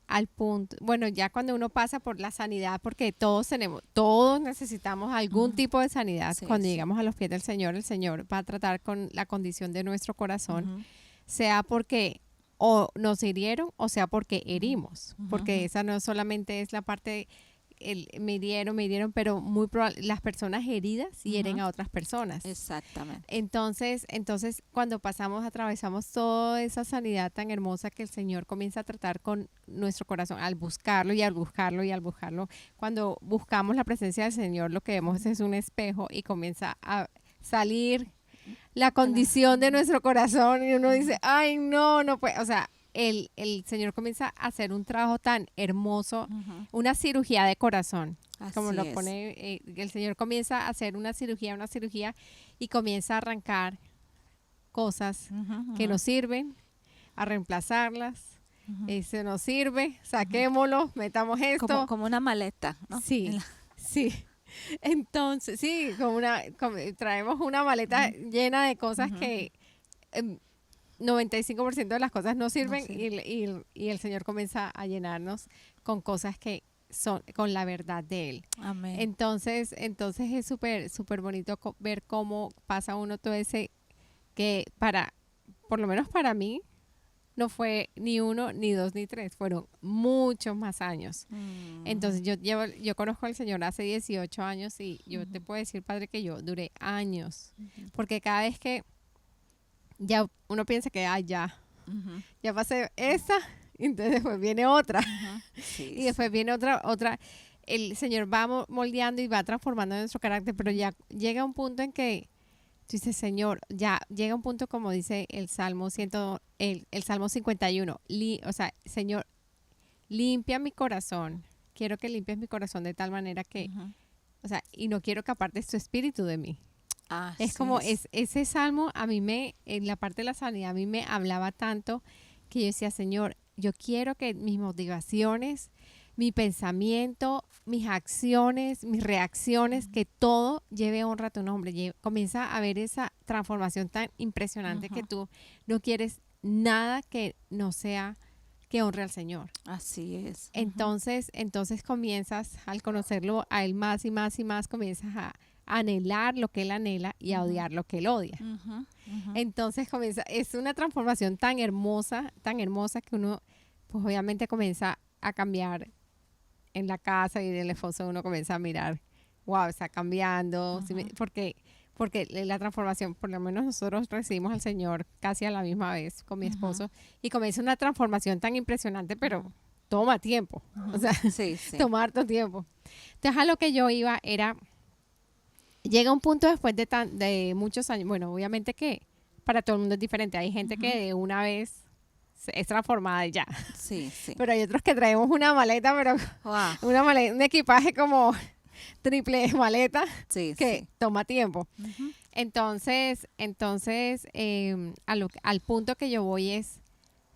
al punto, bueno, ya cuando uno pasa por la sanidad, porque todos necesitamos algún tipo de sanidad. Cuando llegamos a los pies del Señor, el Señor va a tratar con la condición de nuestro corazón, sea porque o nos hirieron o sea porque herimos, porque esa no solamente es la parte me hirieron, pero muy probable las personas heridas hieren a otras personas. Exactamente. Entonces, cuando atravesamos toda esa sanidad tan hermosa que el Señor comienza a tratar con nuestro corazón, al buscarlo, cuando buscamos la presencia del Señor, lo que vemos es un espejo y comienza a salir la condición de nuestro corazón y uno dice, ay, no puede, o sea, el Señor comienza a hacer un trabajo tan hermoso, una cirugía de corazón, como lo pone, el Señor comienza a hacer una cirugía y comienza a arrancar cosas que nos sirven, a reemplazarlas. Ese nos sirve, saquémoslo, metamos esto. Como una maleta, ¿no? Sí, sí. Entonces, sí, traemos una maleta llena de cosas que 95% de las cosas no sirven y el Señor comienza a llenarnos con cosas que son con la verdad de Él. Amén. Entonces es súper bonito ver cómo pasa uno todo ese que por lo menos para mí, no fue ni 1, ni 2, ni 3, fueron muchos más años. Entonces yo conozco al Señor hace 18 años y yo te puedo decir, Padre, que yo duré años, porque cada vez que ya uno piensa que ya pasé esa, y entonces después viene otra, y después viene otra. El Señor va moldeando y va transformando nuestro carácter, pero ya llega un punto en que tú dices, Señor, ya llega un punto como dice el Salmo 51, o sea, Señor, limpia mi corazón, quiero que limpies mi corazón de tal manera que, o sea, y no quiero que apartes tu espíritu de mí. Es como ese salmo en la parte de la sanidad, a mí me hablaba tanto que yo decía, Señor, yo quiero que mis motivaciones, mi pensamiento, mis acciones, mis reacciones, que todo lleve honra a tu nombre. Comienza a ver esa transformación tan impresionante que tú no quieres nada que no sea que honre al Señor. Así es. Entonces comienzas, al conocerlo a Él más y más y más, comienzas a anhelar lo que Él anhela y a odiar lo que Él odia. Entonces es una transformación tan hermosa que uno, pues obviamente comienza a cambiar en la casa y en el esposo uno comienza a mirar, wow, está cambiando, ¿sí? porque la transformación, por lo menos nosotros recibimos al Señor casi a la misma vez con mi esposo y comienza una transformación tan impresionante, pero toma tiempo, o sea, toma harto tiempo. Entonces a lo que yo iba era, llega un punto después de muchos años, bueno, obviamente que para todo el mundo es diferente, hay gente que de una vez es transformada y ya. Sí, sí. Pero hay otros que traemos una maleta, pero Wow. un equipaje como triple maleta Sí, que sí. toma tiempo. Ujú. Entonces, al punto que yo voy es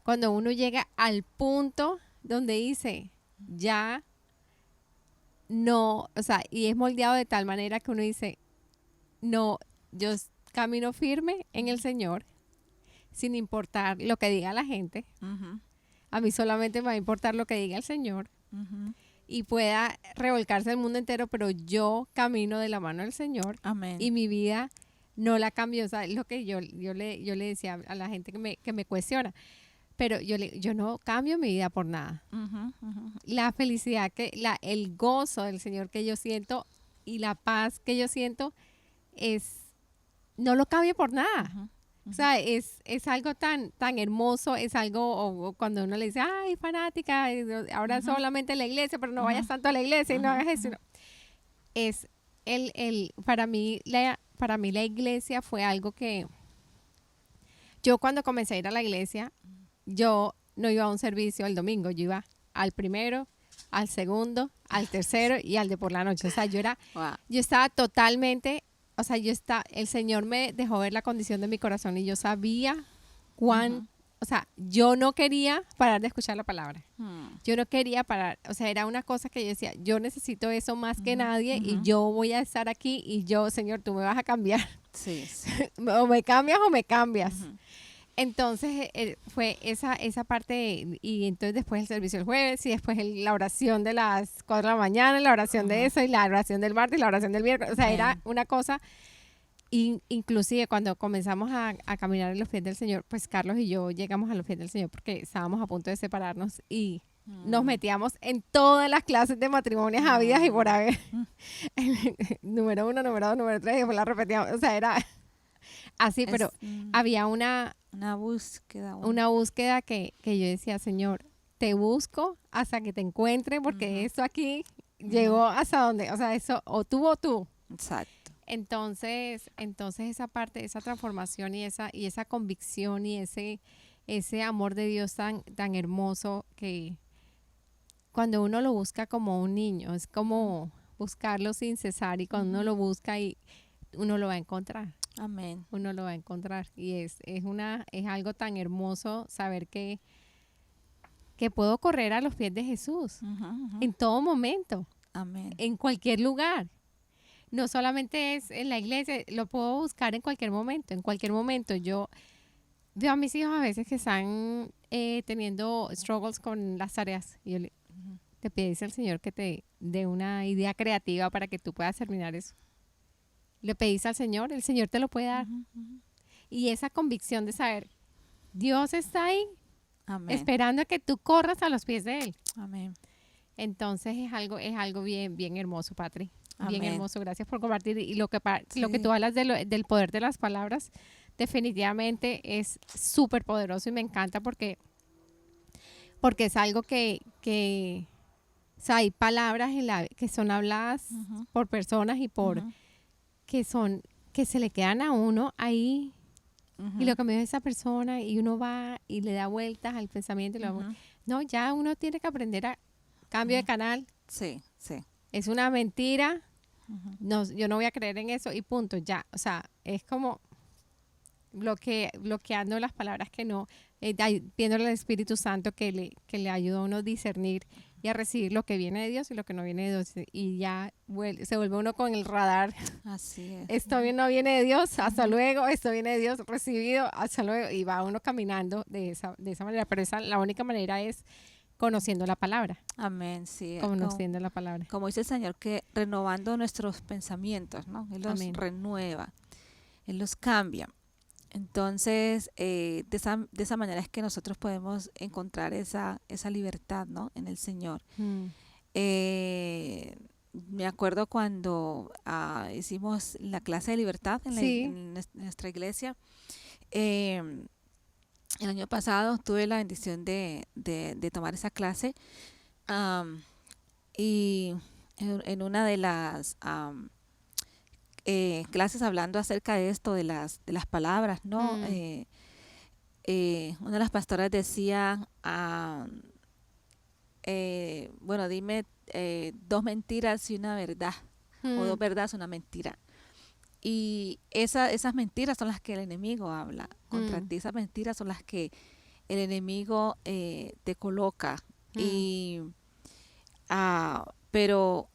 cuando uno llega al punto donde dice, ya no, o sea, y es moldeado de tal manera que uno dice, no, camino firme en el Señor, sin importar lo que diga la gente. Ujú. A mí solamente me va a importar lo que diga el Señor Ujú. y pueda revolcarse el mundo entero, pero yo camino de la mano del Señor Amén. y mi vida no la cambio. O sea, es lo que yo le decía a la gente que me cuestiona. Pero yo no cambio mi vida por nada. Ujú, ujú. La felicidad, el gozo del Señor que yo siento y la paz que yo siento no lo cambio por nada. Ujú. O sea, es algo tan hermoso, es algo, o cuando uno le dice, ay, fanática, ahora Ujú. solamente la iglesia, pero no vayas Ujú. tanto a la iglesia y no Ujú, hagas eso. ujú. Es para mí la iglesia fue algo que yo cuando comencé a ir a la iglesia, yo no iba a un servicio el domingo, yo iba al primero, al segundo, al tercero y al de por la noche. O sea, Wow. yo estaba totalmente, o sea, el Señor me dejó ver la condición de mi corazón y yo sabía Ujú. o sea, yo no quería parar de escuchar la palabra. Mm. Yo no quería parar, o sea, era una cosa que yo decía, yo necesito eso más que nadie y Ujú. yo voy a estar aquí y yo, Señor, tú me vas a cambiar. Sí, sí. O me cambias o me cambias. Ujú. Entonces fue esa parte y entonces después el servicio el jueves y después la oración de las 4 de la mañana, la oración de Ajá. eso y la oración del martes y la oración del miércoles. O sea, era Amén. una cosa, inclusive cuando comenzamos a caminar en los pies del Señor, pues Carlos y yo llegamos a los pies del Señor porque estábamos a punto de separarnos y nos metíamos en todas las clases de matrimonios habidas y por haber. Número 1, número 2, número 3 y después la repetíamos. O sea, era así, pero había una búsqueda. una búsqueda que yo decía, Señor, te busco hasta que te encuentre, porque Ujú. esto aquí Ujú. llegó hasta donde, o sea, eso, o tú. Exacto. Entonces esa parte, esa transformación y esa convicción y ese amor de Dios tan hermoso que cuando uno lo busca como un niño, es como buscarlo sin cesar y cuando uno lo busca y uno lo va a encontrar. Amén. Uno lo va a encontrar y es algo tan hermoso saber que puedo correr a los pies de Jesús Ujú, ujú. en todo momento, Amén. en cualquier lugar. No solamente es en la iglesia, lo puedo buscar en cualquier momento. En cualquier momento yo veo a mis hijos a veces que están teniendo struggles con las tareas y te pides al Señor que te dé una idea creativa para que tú puedas terminar eso. Le pedís al Señor, el Señor te lo puede dar. Ujú, ujú. Y esa convicción de saber, Dios está ahí Amén. esperando a que tú corras a los pies de Él. Amén. Entonces es algo bien hermoso, Patri. Bien Amén. hermoso. Gracias por compartir. Y lo que Sí. tú hablas del poder de las palabras, definitivamente es súper poderoso y me encanta porque es algo o sea, hay palabras que son habladas Ujú, por personas y ujú, que se le quedan a uno ahí. ujú, Y lo que me dice esa persona y uno va y le da vueltas al pensamiento. ujú. No, ya uno tiene que aprender a cambio de canal. Sí, sí. Es una mentira. Ujú. No, yo no voy a creer en eso y punto, ya. O sea, es como bloqueando las palabras que no, pidiéndole al Espíritu Santo que le ayude a uno a discernir y a recibir lo que viene de Dios y lo que no viene de Dios. Y ya se vuelve uno con el radar. Así es. Esto no viene de Dios, hasta luego. Esto viene de Dios, recibido, hasta luego. Y va uno caminando de esa manera. Pero la única manera es conociendo la palabra. Amén, sí. Conociendo la palabra. Como dice el Señor, que renovando nuestros pensamientos, ¿no? Él los Amén. renueva, Él los cambia. Entonces, de esa manera es que nosotros podemos encontrar esa libertad, ¿no? En el Señor. Mm. Me acuerdo cuando hicimos la clase de libertad Sí. en nuestra iglesia. El año pasado tuve la bendición de tomar esa clase y en una de las clases hablando acerca de esto, de las palabras, ¿no? Mm. una de las pastoras decía, bueno, dime dos mentiras y una verdad, o dos Mm, verdades y una mentira. Y esas mentiras son las que el enemigo habla contra mm, ti, esas mentiras son las que el enemigo te coloca. mm, Y, pero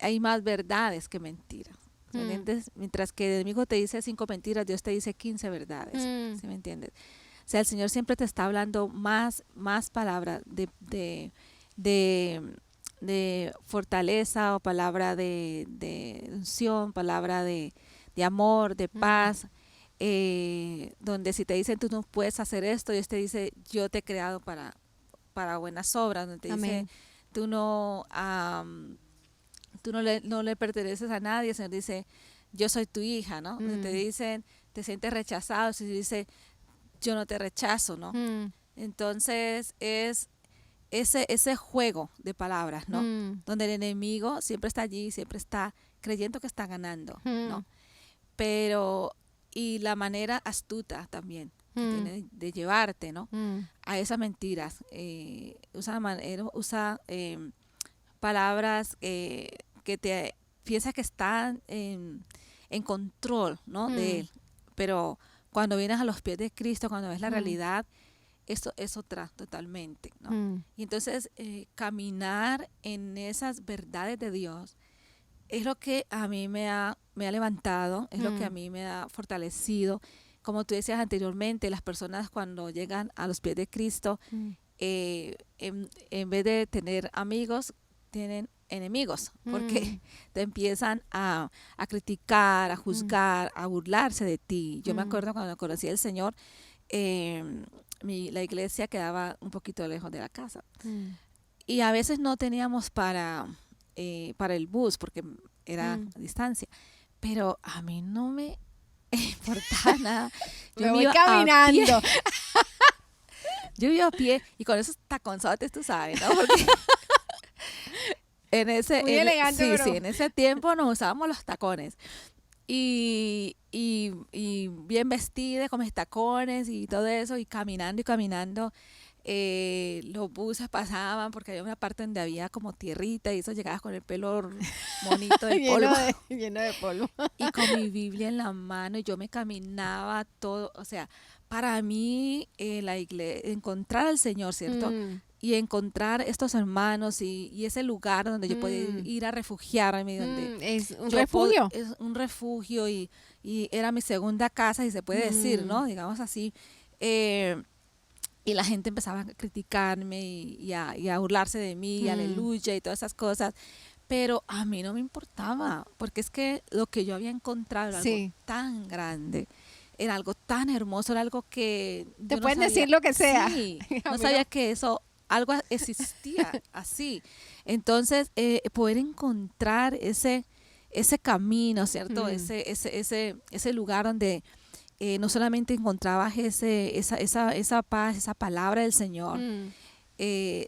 hay más verdades que mentiras. ¿Me mm, entiendes? Mientras que el enemigo te dice 5 mentiras, Dios te dice 15 verdades. mm, ¿Sí me entiendes? O sea, el Señor siempre te está hablando más palabras de, de fortaleza, o palabra de unción, palabra de amor, de mm. paz. Donde si te dicen tú no puedes hacer esto, Dios te dice yo te he creado para buenas obras. Donde te dice Amén. tú no, tú no le perteneces a nadie, el Señor dice yo soy tu hija, ¿no? Donde te Mm, dicen te sientes rechazado, el Señor dice yo no te rechazo, ¿no? mm, Entonces es ese juego de palabras, ¿no? mm, Donde el enemigo siempre está allí, siempre está creyendo que está ganando, mm, ¿no? Pero, y la manera astuta también que mm, tiene de llevarte, ¿no? mm, A esas mentiras. Usa palabras que te piensa que están en control, ¿no? De mm, él. Pero cuando vienes a los pies de Cristo, cuando ves la mm, realidad, eso es otra totalmente, ¿no? mm, Y entonces caminar en esas verdades de Dios es lo que a mí me ha levantado, es lo que a mm, mí me ha fortalecido. Como tú decías anteriormente, las personas cuando llegan a los pies de Cristo, mm, en vez de tener amigos, tienen enemigos, porque mm, te empiezan a criticar, a mm, juzgar, a burlarse de ti. Yo me mm, acuerdo cuando conocí al Señor, la iglesia quedaba un poquito lejos de la casa. mm, Y a veces no teníamos para el bus, porque era mm. a distancia. Pero a mí no me importaba nada. Yo Me me voy iba a pie, caminando. yo iba a pie y con esos taconzotes, tú sabes, ¿no? Porque Muy elegante, sí, sí, pero. en ese tiempo nos usábamos los tacones. Y bien vestida con mis tacones y todo eso, y caminando. Los buses pasaban porque había una parte donde había como tierrita y eso llegabas con el pelo monito del polvo Lleno de polvo. y con mi Biblia en la mano y yo me caminaba todo, o sea, para mí la iglesia, encontrar al Señor, ¿cierto? Mm, Y encontrar estos hermanos y ese lugar donde yo podía mm, ir a refugiarme, donde es un refugio. es un refugio y era mi segunda casa, si se puede decir, Mm, ¿no? Digamos así. Eh, y la gente empezaba a criticarme y a burlarse de mí, y mm, aleluya, y todas esas cosas. Pero a mí no me importaba, porque es que lo que yo había encontrado era algo sí. tan grande, era algo tan hermoso, era algo que Te yo no pueden sabía, decir lo que sea. sí, A no mí no. sabía que eso, algo existía así. Entonces, poder encontrar ese camino, ¿cierto? Mm, Ese lugar donde no solamente encontrabas esa paz, esa palabra del Señor, mm,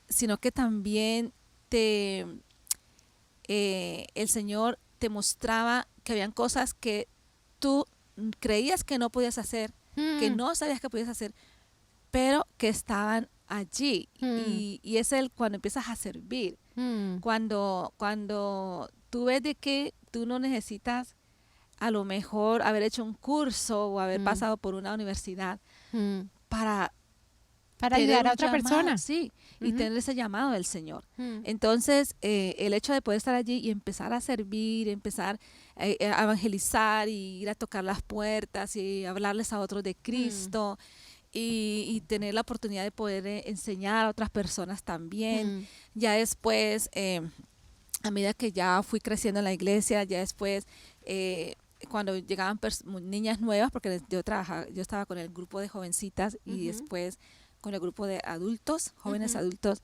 sino que también te, el Señor te mostraba que habían cosas que tú creías que no podías hacer, que mm, no sabías que podías hacer, pero que estaban allí. mm, Y es el cuando empiezas a servir, mm, cuando tú ves de que tú no necesitas a lo mejor haber hecho un curso o haber mm, pasado por una universidad mm. para Para tener ayudar a un otra llamado, persona. sí, y Ujú, tener ese llamado del Señor. mm, Entonces, el hecho de poder estar allí y empezar a servir, empezar a evangelizar y ir a tocar las puertas y hablarles a otros de mm, Cristo y tener la oportunidad de poder enseñar a otras personas también. mm, Ya después, a medida que ya fui creciendo en la iglesia, ya después, cuando llegaban niñas nuevas, porque yo estaba con el grupo de jovencitas y ujú, después con el grupo de adultos, jóvenes ujú, adultos,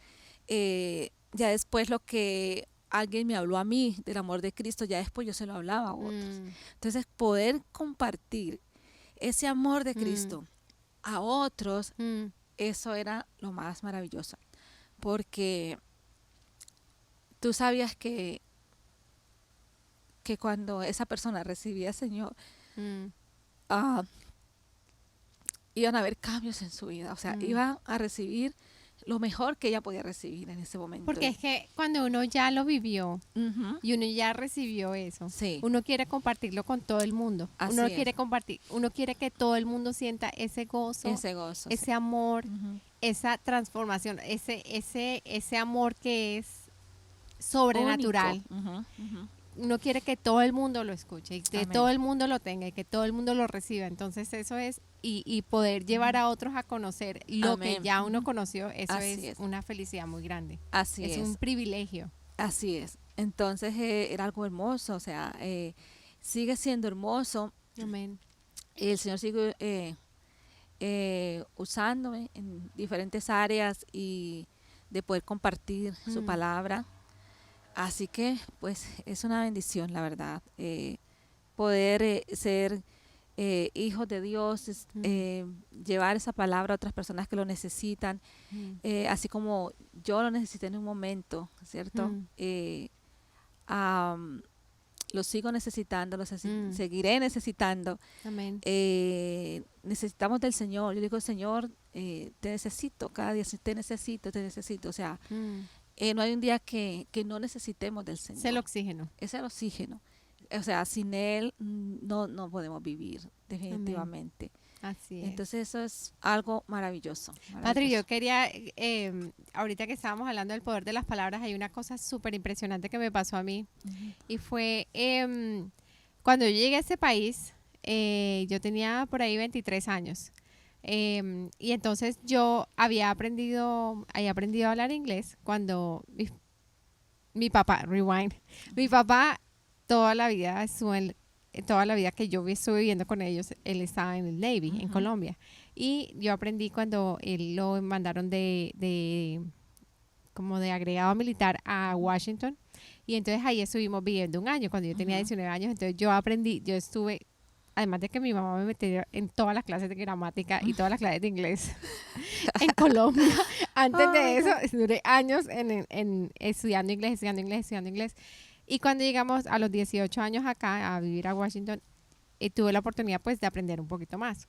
ya después lo que alguien me habló a mí del amor de Cristo, ya después yo se lo hablaba a otros. mm, Entonces, poder compartir ese amor de mm, Cristo a otros, mm, eso era lo más maravilloso, porque tú sabías que cuando esa persona recibía al Señor, mm, ah, iban a haber cambios en su vida. O sea, iba a recibir lo mejor que ella podía recibir en ese momento. Porque es que cuando uno ya lo vivió Ujú. y uno ya recibió eso, Sí. uno quiere compartirlo con todo el mundo. Así Uno lo es. quiere compartir, uno quiere que todo el mundo sienta ese gozo, Ese gozo. ese sí. amor, Ujú. esa transformación, ese amor que es sobrenatural. Único. Ujú, ujú. Uno quiere que todo el mundo lo escuche y que Amén. todo el mundo lo tenga y que todo el mundo lo reciba. Entonces eso es, y poder llevar a otros a conocer lo que Amén. ya uno conoció, eso Así es. una felicidad muy grande. Así Es es. un privilegio. Así es. Entonces era algo hermoso, o sea, sigue siendo hermoso. Amén. El Señor sigue usándome en diferentes áreas y de poder compartir su palabra. Así que, pues, es una bendición, la verdad, poder ser hijos de Dios, llevar esa palabra a otras personas que lo necesitan, así como yo lo necesité en un momento, ¿cierto? Lo sigo necesitando, seguiré necesitando. Amén. Necesitamos del Señor. Yo digo, Señor, te necesito cada día, te necesito, te necesito. O sea, no hay un día que no necesitemos del Señor. Es el oxígeno. Es el oxígeno. O sea, sin Él no podemos vivir, definitivamente. Así es. Entonces eso es algo maravilloso. Patri, yo quería, ahorita que estábamos hablando del poder de las palabras, hay una cosa súper impresionante que me pasó a mí. Y fue cuando yo llegué a este país, yo tenía por ahí 23 años. Y entonces yo había aprendido a hablar inglés cuando mi papá, rewind, mi papá toda la vida toda la vida que yo estuve viviendo con ellos, él estaba en el Navy, en Colombia. Y yo aprendí cuando él lo mandaron como de agregado militar a Washington. Y entonces ahí estuvimos viviendo un año, cuando yo tenía 19 años. Entonces yo estuve, además de que mi mamá me metió en todas las clases de gramática y todas las clases de inglés en Colombia. Antes de eso, duré años estudiando inglés. Y cuando llegamos a los 18 años acá a vivir a Washington, tuve la oportunidad pues de aprender un poquito más.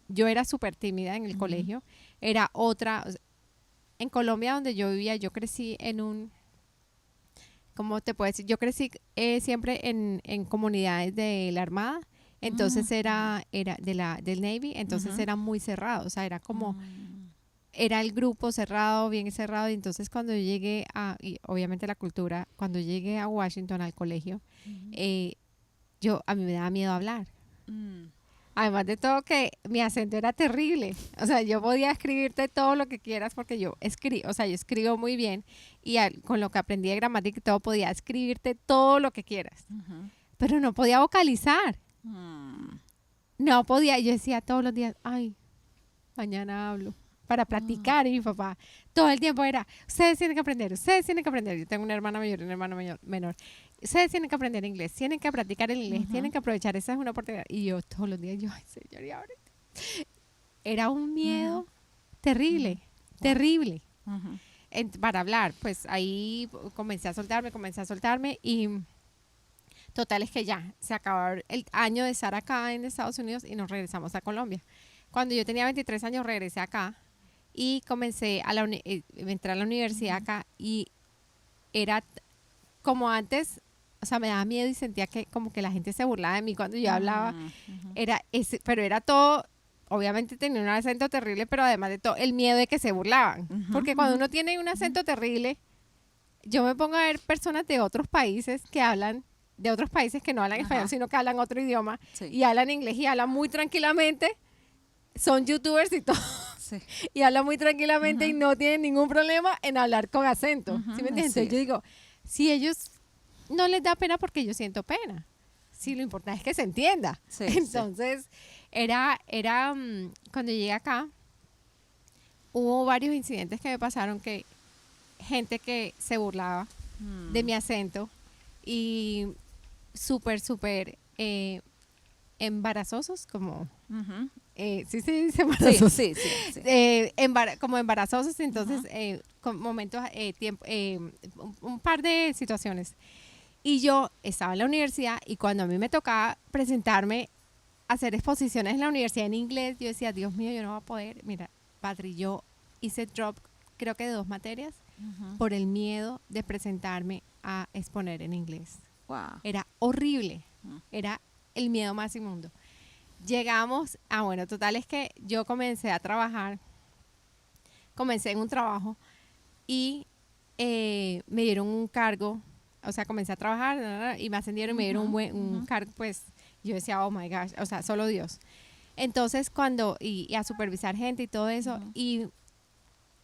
Yo era súper tímida en el colegio. Era otra... En Colombia, donde yo vivía, yo crecí ¿cómo te puedo decir? Yo crecí siempre en comunidades de la Armada. Entonces era del Navy, entonces era muy cerrado. O sea, era como... Era el grupo cerrado, bien cerrado, y entonces cuando yo llegué y obviamente la cultura, cuando llegué a Washington al colegio, a mí me daba miedo hablar. Además de todo que mi acento era terrible, o sea, yo podía escribirte todo lo que quieras porque yo escribo muy bien y con lo que aprendí de gramática y todo podía escribirte todo lo que quieras, pero no podía vocalizar. No podía, yo decía todos los días, ay, mañana hablo. Para practicar, y mi papá todo el tiempo era, ustedes tienen que aprender. Yo tengo una hermana mayor y un hermano menor. Ustedes tienen que aprender inglés, tienen que practicar el inglés, tienen que aprovechar, esa es una oportunidad. Y yo todos los días, ay, Señor, y ahora era un miedo terrible. Para hablar, pues ahí comencé a soltarme y total es que ya se acabó el año de estar acá en Estados Unidos y nos regresamos a Colombia. Cuando yo tenía 23 años regresé acá y comencé entré a la universidad acá y era como antes, o sea, me daba miedo y sentía que como que la gente se burlaba de mí cuando yo hablaba. Pero era todo, obviamente tenía un acento terrible, pero además de todo, el miedo de que se burlaban. Porque cuando uno tiene un acento terrible, yo me pongo a ver personas de otros países que hablan, de otros países que no hablan español, sino que hablan otro idioma, y hablan inglés y hablan muy tranquilamente. Son youtubers y todo. Sí. Y hablan muy tranquilamente y no tienen ningún problema en hablar con acento. ¿Sí me entiendes? Entonces yo digo, si ellos no les da pena porque yo siento pena. Sí, lo importante es que se entienda. Sí, entonces, cuando llegué acá, hubo varios incidentes que me pasaron gente que se burlaba de mi acento y súper embarazosos, como... sí se dice embarazosos. Sí. Como embarazosos, entonces, con momentos, un par de situaciones. Y yo estaba en la universidad y cuando a mí me tocaba presentarme hacer exposiciones en la universidad en inglés. Yo decía, Dios mío, yo no voy a poder. Mira, Patri, yo hice drop, creo que de 2 materias, por el miedo de presentarme a exponer en inglés. Wow. Era horrible. Era el miedo más inmundo. Llegamos, bueno, total es que yo comencé a trabajar. Comencé en un trabajo y me dieron un cargo. O sea, comencé a trabajar y me ascendieron y me dieron un cargo, pues, yo decía, oh my gosh, o sea, solo Dios. Entonces, y a supervisar gente y todo eso, y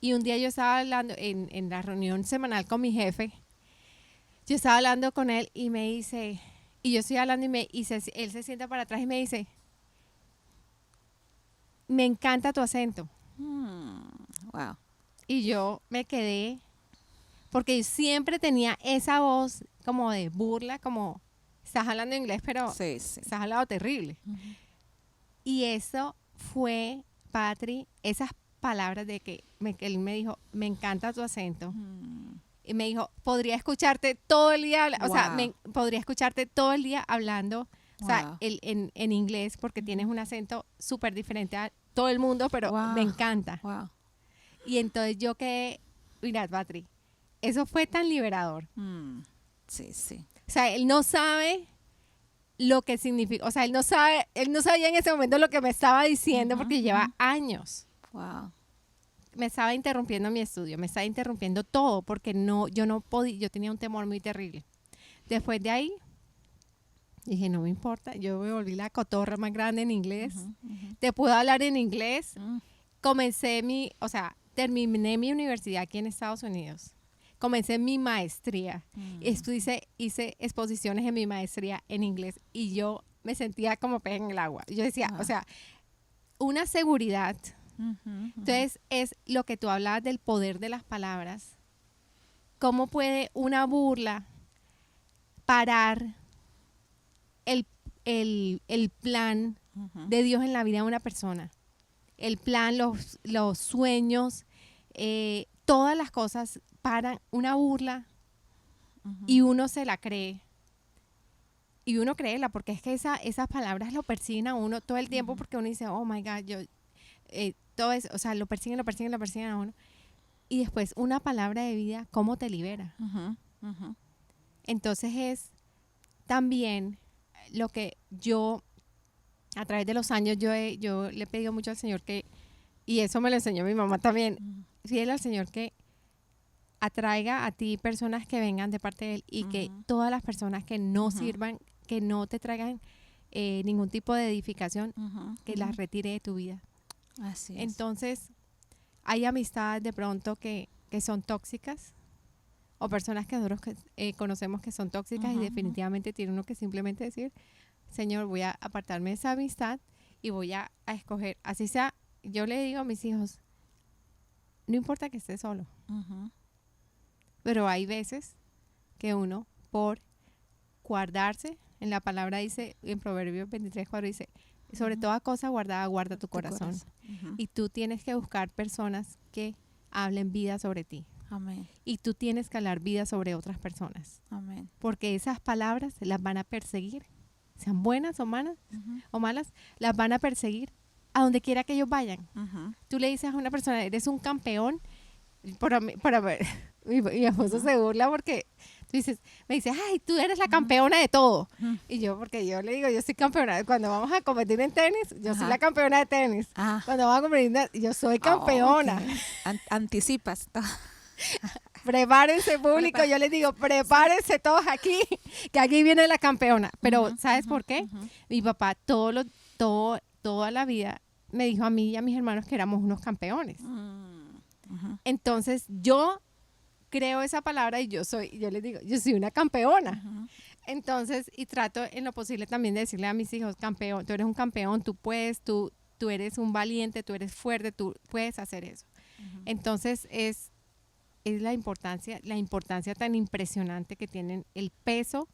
un día yo estaba hablando en la reunión semanal con mi jefe, yo estaba hablando con él y me dice, y yo estoy hablando él se sienta para atrás y me dice, me encanta tu acento. Wow. Y yo me quedé, porque yo siempre tenía esa voz como de burla, como estás hablando inglés, pero Sí. estás hablando terrible. Y eso fue, Patri, esas palabras de que él me dijo, me encanta tu acento. Y me dijo, podría escucharte todo el día, o sea, podría escucharte todo el día hablando, o sea, en inglés, porque tienes un acento súper diferente a todo el mundo, pero me encanta. Wow. Y entonces yo quedé, mira, Patri, eso fue tan liberador. Sí. O sea, él no sabe lo que significa, o sea, él no sabía en ese momento lo que me estaba diciendo porque lleva años. Wow. Me estaba interrumpiendo mi estudio, me estaba interrumpiendo todo porque yo no podía, yo tenía un temor muy terrible. Después de ahí, dije, no me importa, yo me volví la cotorra más grande en inglés. Te puedo hablar en inglés. Terminé mi universidad aquí en Estados Unidos. Comencé mi maestría. Hice exposiciones en mi maestría en inglés y yo me sentía como pez en el agua. Yo decía, o sea, una seguridad. Entonces, es lo que tú hablabas del poder de las palabras. ¿Cómo puede una burla parar el plan de Dios en la vida de una persona? El plan, los sueños, todas las cosas paran una burla y uno se la cree. Y uno créela, porque es que esas palabras lo persiguen a uno todo el tiempo porque uno dice, oh my God, todo eso, o sea, lo persiguen a uno. Y después una palabra de vida, ¿cómo te libera? Entonces es también lo que yo, a través de los años, yo le he pedido mucho al Señor y eso me lo enseñó mi mamá también, fiel al Señor, que atraiga a ti personas que vengan de parte de Él y que todas las personas que no sirvan, que no te traigan ningún tipo de edificación, que las retire de tu vida. Así es. Entonces, hay amistades de pronto que son tóxicas o personas que nosotros conocemos que son tóxicas y definitivamente tiene uno que simplemente decir, Señor, voy a apartarme de esa amistad y voy a escoger, así sea, yo le digo a mis hijos, no importa que esté solo, pero hay veces que uno, por guardarse, en la palabra dice, en Proverbios 23:4 dice, sobre toda cosa guardada, guarda tu corazón. Y tú tienes que buscar personas que hablen vida sobre ti. Amén. Y tú tienes que hablar vida sobre otras personas. Amén. Porque esas palabras las van a perseguir, sean buenas o malas, las van a perseguir a donde quiera que ellos vayan. Tú le dices a una persona, eres un campeón, mi esposo se burla porque me dice, ay, tú eres la campeona de todo. Y yo, porque yo le digo, yo soy campeona. Cuando vamos a competir en tenis, yo soy la campeona de tenis. Cuando vamos a competir, yo soy campeona. Okay. Anticipas. Prepárense, público. Yo les digo, prepárense todos aquí, que aquí viene la campeona. Pero, ¿sabes por qué? Mi papá toda la vida me dijo a mí y a mis hermanos que éramos unos campeones. Entonces, yo creo esa palabra y yo les digo, yo soy una campeona. Entonces, y trato en lo posible también de decirle a mis hijos, campeón, tú eres un campeón, tú puedes, tú eres un valiente, tú eres fuerte, tú puedes hacer eso. Entonces, es la importancia tan impresionante que tienen el peso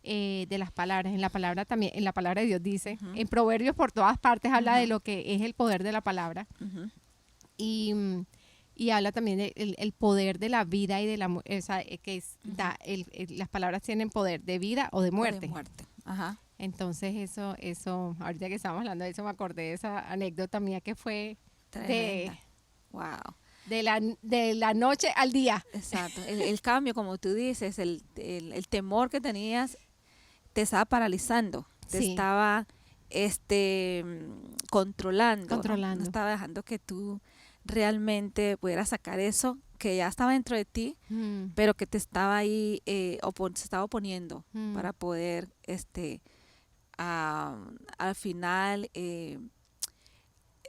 de las palabras. En la palabra también, en la palabra de Dios dice, en Proverbios por todas partes habla de lo que es el poder de la palabra. Y habla también del poder de la vida y de la muerte, o sea, las palabras tienen poder de vida o de muerte. Entonces eso, ahorita que estábamos hablando de eso, me acordé de esa anécdota mía que fue de, Tremenda. Wow. de la noche al día. Exacto. El cambio, como tú dices, el temor que tenías te estaba paralizando, te Sí, estaba controlando, ¿no? No controlando. estaba dejando que tú realmente pudieras sacar eso que ya estaba dentro de ti, Mm, pero que te estaba ahí, se estaba oponiendo mm, para poder, al final,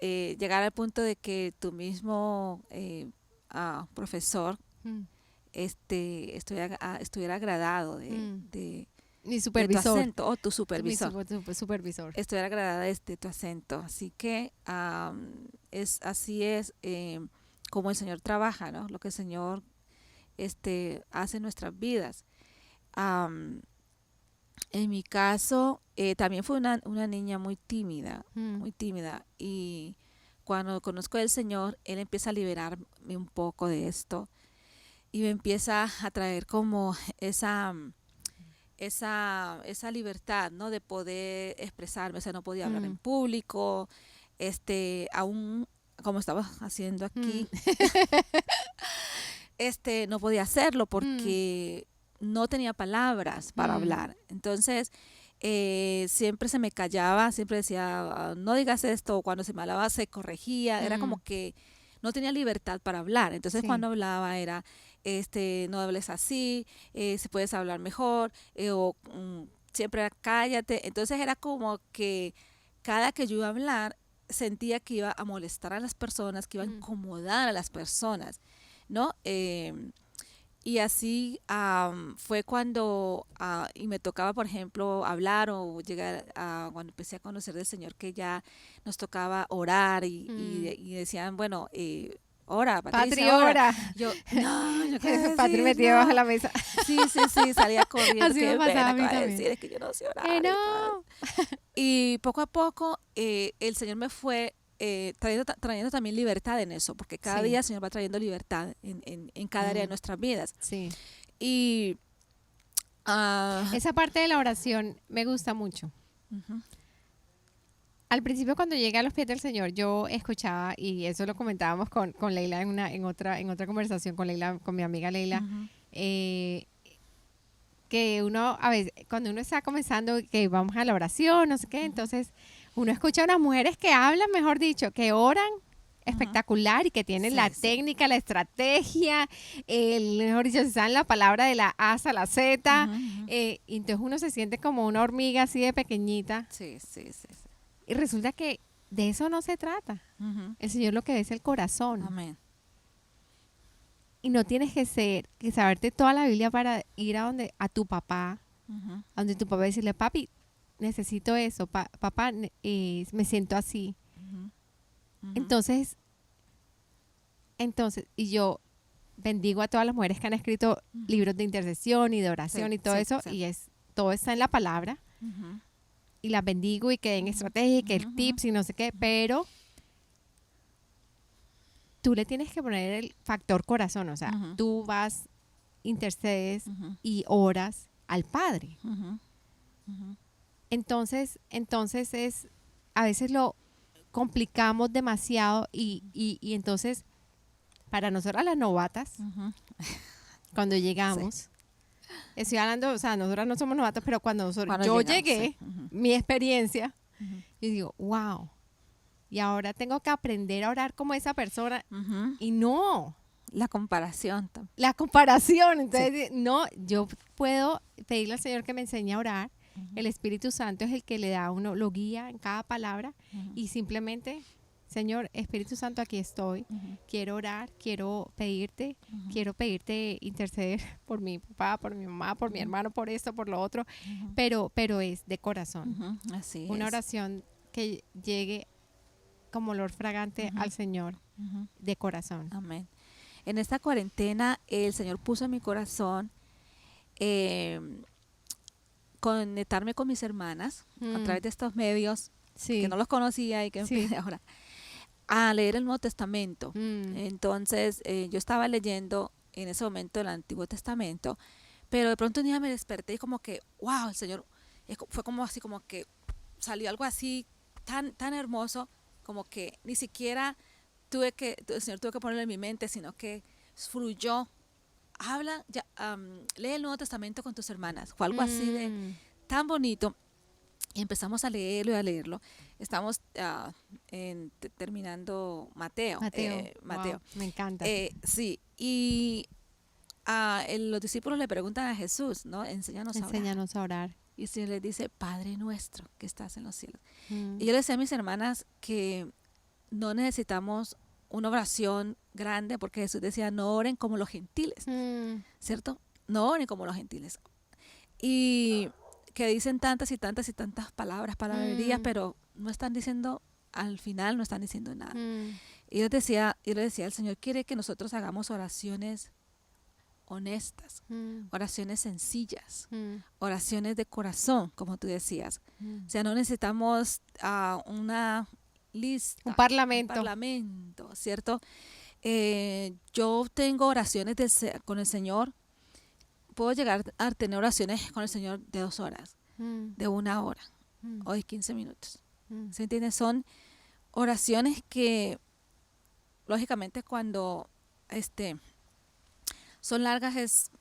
llegar al punto de que tu mismo profesor mm, estuviera agradado mm. Mi de tu supervisor, acento, o tu mi supervisor supervisor. estuviera agradada de tu acento. Así que así es como el Señor trabaja, ¿no? Lo que el Señor hace en nuestras vidas. Am, en mi caso, también fue una niña Mm, muy tímida. Y cuando conozco al Señor, Él empieza a liberarme un poco de esto y me empieza a traer como esa libertad, ¿no? De poder expresarme. O sea, no podía hablar en mm, público, aún como estaba haciendo mm, aquí, no podía hacerlo mm, porque no tenía palabras para mm, hablar. Entonces, siempre se me callaba, siempre decía, no digas esto, o cuando se me hablaba se corregía, era como mm. que no tenía libertad para hablar. Entonces, Sí. cuando hablaba era, no hables así, si puedes hablar mejor, siempre era cállate. Entonces, era como que cada que yo iba a hablar, sentía que iba a molestar a las personas, que iba a Mm, incomodar a las personas, ¿no? Y así fue cuando, y me tocaba, por ejemplo, hablar o llegar a, cuando empecé a conocer del Señor, que ya nos tocaba orar mm. y decían, bueno, ora, Patri, Patricia, ora. ora. Yo, no, yo qué voy a Patri decir, metida bajo no. la mesa. Sí, sí, sí, salía corriendo, Así me qué pasaba a pena, ¿qué mí va a también. decir? Es que yo no sé Que orar y todo. no. Y poco a poco el Señor me fue trayendo también libertad en eso, porque cada Sí, día el Señor va trayendo libertad en cada área de mm, nuestras vidas. sí. Y ah, Esa parte de la oración me gusta mucho. ujú, Al principio cuando llegué a los pies del Señor, yo escuchaba, y eso lo comentábamos con Leila en otra conversación con Leila, con mi amiga Leila, ujú, eh, que uno, a veces, cuando uno está comenzando, que vamos a la oración, no sé qué, ujú, entonces uno escucha a unas mujeres que hablan, mejor dicho, que oran ujú. espectacular y que tienen la Sí, sí. técnica, la estrategia, mejor dicho, se saben la palabra de la A a la Z, Ujú, ujú. y entonces uno se siente como una hormiga así de pequeñita, Sí, sí, sí, sí. y resulta que de eso no se trata. Ujú. El Señor lo que ve es el corazón. Amén. Y no tienes que saberte toda la Biblia para ir a tu papá, Ujú, a donde tu papá y decirle, papi, necesito eso, papá, me siento así. ujú, ujú. Entonces, y yo bendigo a todas las mujeres que han escrito Ujú. libros de intercesión y de Sí, oración y todo sí, eso, sí. todo está en la palabra, Ujú, y las bendigo y que den ujú, estrategia y que el ujú, ujú, tips y no sé qué, pero tú le tienes que poner el factor corazón, o sea, ujú, tú vas, intercedes ujú, y oras al Padre. ujú, ujú, Entonces a veces lo complicamos demasiado y entonces para nosotras las novatas, ujú. cuando Sí. llegamos, estoy hablando, o sea, nosotras no somos novatas, pero cuando Cuando yo llegamos, sí. llegué, Ujú, mi experiencia, ujú, yo digo, wow, y ahora tengo que aprender a orar como esa persona ujú. y no, La comparación también. la comparación, Sí. entonces no, yo puedo pedirle al Señor que me enseñe a orar. Ujú, El Espíritu Santo es el que le da a uno, lo guía en cada palabra ujú, y simplemente, Señor, Espíritu Santo, aquí estoy. ujú, Quiero orar, ujú, quiero pedirte interceder por mi papá, por mi mamá, por mi ujú, hermano, por esto, por lo otro, ujú, pero es de corazón. ujú. Así Una es. oración que llegue como olor fragante Ujú, al Señor ujú. de corazón. Amén. En esta cuarentena, el Señor puso en mi corazón eh, conectarme con mis hermanas a Mm, través de estos medios que sí, no los conocía y que sí. empecé ahora a leer el Nuevo Testamento. Mm, Entonces, yo estaba leyendo en ese momento el Antiguo Testamento, pero de pronto un día me desperté y como que, wow, el Señor fue como así, como que salió algo así tan hermoso, como que ni siquiera el Señor tuvo que ponerlo en mi mente, sino que fluyó. Habla, lee el Nuevo Testamento con tus hermanas. Fue algo así de Mm, tan bonito. Y empezamos a leerlo y a leerlo. Estamos terminando Mateo. Mateo, Mateo. wow, me encanta. Sí, y los discípulos le preguntan a Jesús, ¿no? Enséñanos a orar. Enséñanos a orar. Y el Señor les dice, Padre nuestro que estás en los cielos. Mm, Y yo le decía a mis hermanas que no necesitamos una oración grande, porque Jesús decía, no oren como los gentiles, mm, ¿cierto? No oren como los gentiles. Y que dicen tantas y tantas y tantas palabrerías, mm, pero no están diciendo, al final no están diciendo nada. mm, Y yo le decía, el Señor quiere que nosotros hagamos oraciones honestas, mm, oraciones sencillas, mm, oraciones de corazón, como tú decías. mm. O sea, no necesitamos una Un lista, un parlamento. parlamento, ¿cierto? Yo tengo oraciones con el Señor, puedo llegar a tener oraciones con el Señor de 2 horas, Mm, de 1 hora mm, o de 15 minutos. mm, ¿Se entiende? Son oraciones que, lógicamente, cuando son largas,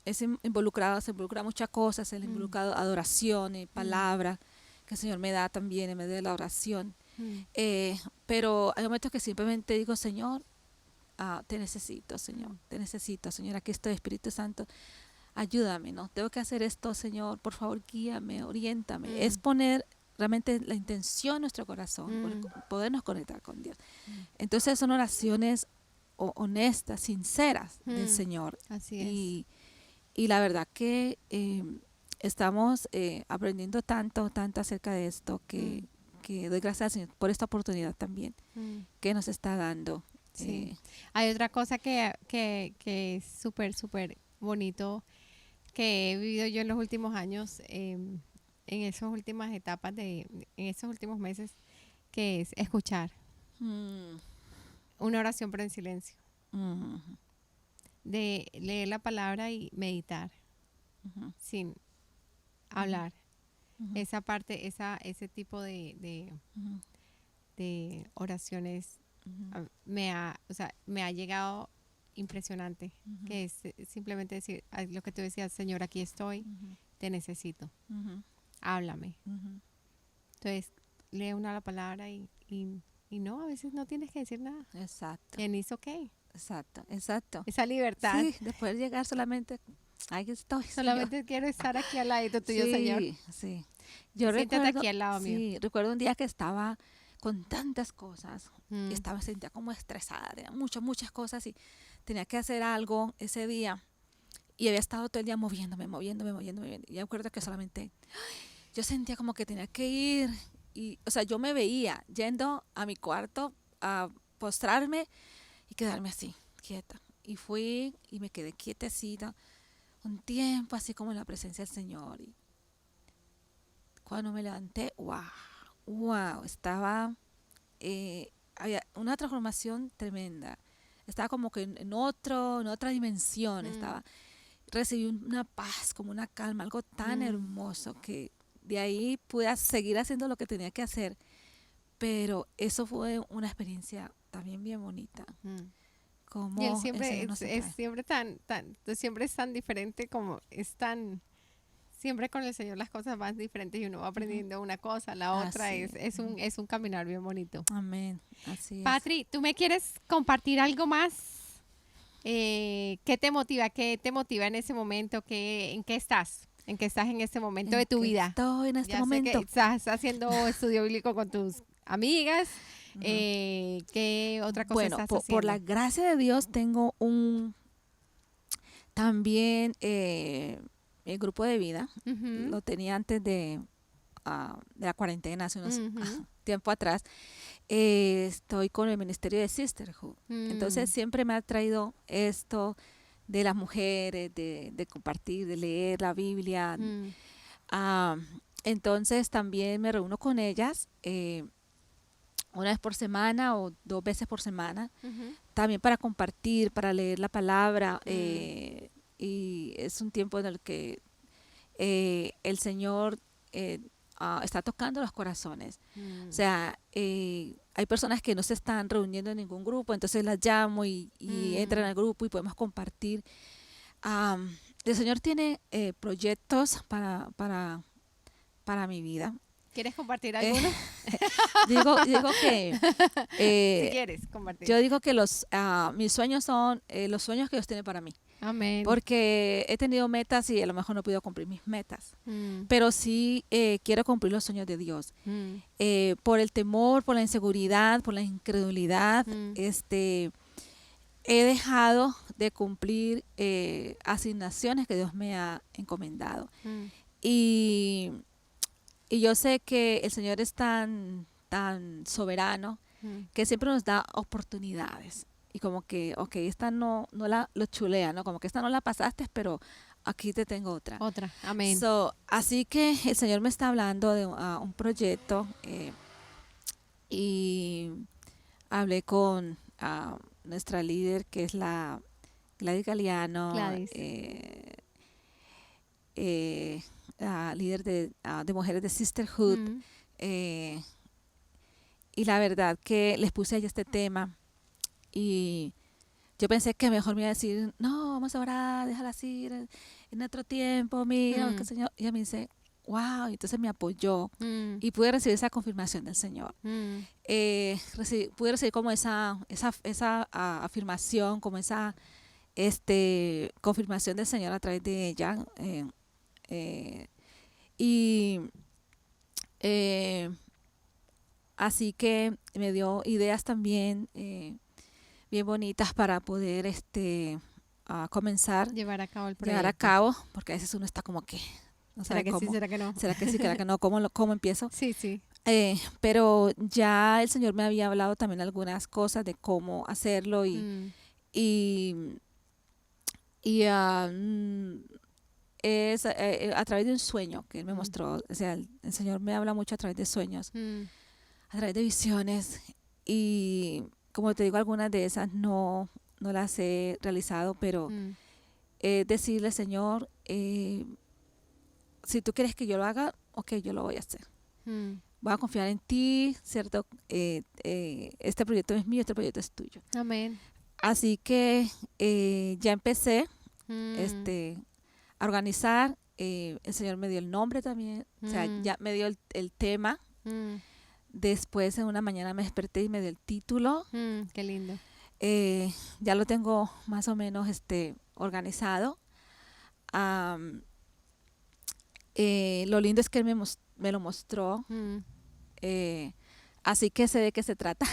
se involucra muchas cosas, se le mm, involucra adoración y mm, palabra que el Señor me da también en medio de la oración. mm, Pero hay momentos que simplemente digo, Señor, te necesito, Señor, te necesito, Señor, aquí estoy, Espíritu Santo, ayúdame, ¿no? Tengo que hacer esto, Señor, por favor, guíame, oriéntame. Es mm, poner realmente la intención en nuestro corazón, mm, podernos conectar con Dios. mm, Entonces son oraciones honestas, sinceras del mm. Señor. Así es. Y la verdad que estamos aprendiendo tanto acerca de esto Mm, que doy gracias al Señor por esta oportunidad también mm. que nos está dando. Sí. Hay otra cosa que es súper, súper bonito que he vivido yo en los últimos años, en esas últimas etapas en esos últimos meses, que es escuchar Mm, una oración pero en silencio, mm, de leer la palabra y meditar ujú, sin hablar. ujú, Esa parte, ese tipo ujú, de oraciones ujú, o sea, me ha llegado impresionante, ujú, que es simplemente decir lo que tú decías, Señor, aquí estoy, ujú, te necesito, ujú, háblame. ujú. Entonces, lee una la palabra y no, a veces no tienes que decir nada. Exacto, And it's okay. exacto. Esa libertad. Sí, de poder llegar solamente, ahí estoy, Señor. Solamente quiero estar aquí al lado tuyo, Señor. Sí, sí. Yo Siéntate recuerdo, aquí al lado mío. sí, recuerdo un día que estaba con tantas cosas y Mm, sentía como estresada, tenía muchas cosas y tenía que hacer algo ese día y había estado todo el día moviéndome. Y yo recuerdo que solamente yo sentía como que tenía que ir y, o sea, yo me veía yendo a mi cuarto a postrarme y quedarme así, quieta. Y fui y me quedé quietecita un tiempo así como en la presencia del Señor. Y cuando me levanté, wow, estaba, había una transformación tremenda. Estaba como que en otra dimensión, mm, recibí una paz, como una calma, algo tan mm, hermoso que de ahí pude seguir haciendo lo que tenía que hacer. Pero eso fue una experiencia también bien bonita, mm. Y él como el siempre Señor nos es trae. siempre siempre es tan diferente como es tan, siempre con el Señor las cosas van diferentes y uno va Ujú. aprendiendo una cosa, la otra Así, ujú. es un caminar bien bonito. Amén, así es. Patri, ¿tú me quieres compartir algo más? ¿Qué te motiva? ¿Qué te motiva en ese momento? ¿En qué estás? ¿En qué estás en este momento de ¿En tu qué vida? estoy en este Ya sé que momento? estás haciendo estudio bíblico con tus amigas. Ujú. ¿Qué otra cosa Bueno, estás por la haciendo? gracia de Dios tengo también el grupo de vida. Ujú, Lo tenía antes de la cuarentena, hace unos ujú, tiempo atrás. Estoy con el Ministerio de Sisterhood. Entonces mm, siempre me ha traído esto de las mujeres, de compartir, de leer la Biblia. mm, Ah, entonces también me reúno con ellas 1 vez por semana o 2 veces por semana, ujú, también para compartir, para leer la palabra. mm, Y es un tiempo en el que el Señor está tocando los corazones. O sea, hay personas que no se están reuniendo en ningún grupo, entonces las llamo y entran al grupo y podemos compartir. El Señor tiene proyectos para mi vida. ¿Quieres compartir Eh, alguno? digo que Si quieres compartir. yo digo que mis sueños son los sueños que Dios tiene para mí. Amén. Porque he tenido metas y a lo mejor no he podido cumplir mis metas. Pero sí quiero cumplir los sueños de Dios. Por el temor, por la inseguridad, por la incredulidad, he dejado de cumplir asignaciones que Dios me ha encomendado. Y yo sé que el Señor es tan soberano que siempre nos da oportunidades. Y como que, ok, esta no lo chulea, ¿no? Como que esta no la pasaste, pero aquí te tengo otra. Otra, amén. Así que el Señor me está hablando de un proyecto y hablé con nuestra líder, que es la Gladys Galeano, Gladys. la líder de mujeres de Sisterhood. Y la verdad que les puse a ella este tema y yo pensé que mejor me iba a decir, no, vamos a orar, déjala así, en otro tiempo, mira, que el Señor. Y ella me dice, wow, y entonces me apoyó y pude recibir esa confirmación del Señor. Pude recibir como esa afirmación, como esa confirmación del Señor a través de ella. Así que me dio ideas también bien bonitas para poder comenzar llevar a cabo el proyecto. Llevar a cabo, porque a veces uno está como que no ¿Será sabe que cómo. sí, será que no? ¿Será que sí, será que no? ¿Cómo empiezo? Sí, sí. Pero ya el Señor me había hablado también algunas cosas de cómo hacerlo es a través de un sueño que Él me mostró. O sea, el Señor me habla mucho a través de sueños, a través de visiones, y como te digo, algunas de esas no las he realizado, pero decirle, Señor, si tú quieres que yo lo haga, ok, yo lo voy a hacer. Voy a confiar en ti, ¿cierto? Este proyecto es mío, este proyecto es tuyo. Amén. Así que ya empecé a organizar. El Señor me dio el nombre también, o sea, ya me dio el tema. Después en una mañana me desperté y me dio el título. Qué lindo. Ya lo tengo más o menos organizado. Lo lindo es que Él me lo mostró. Así que sé de qué se trata.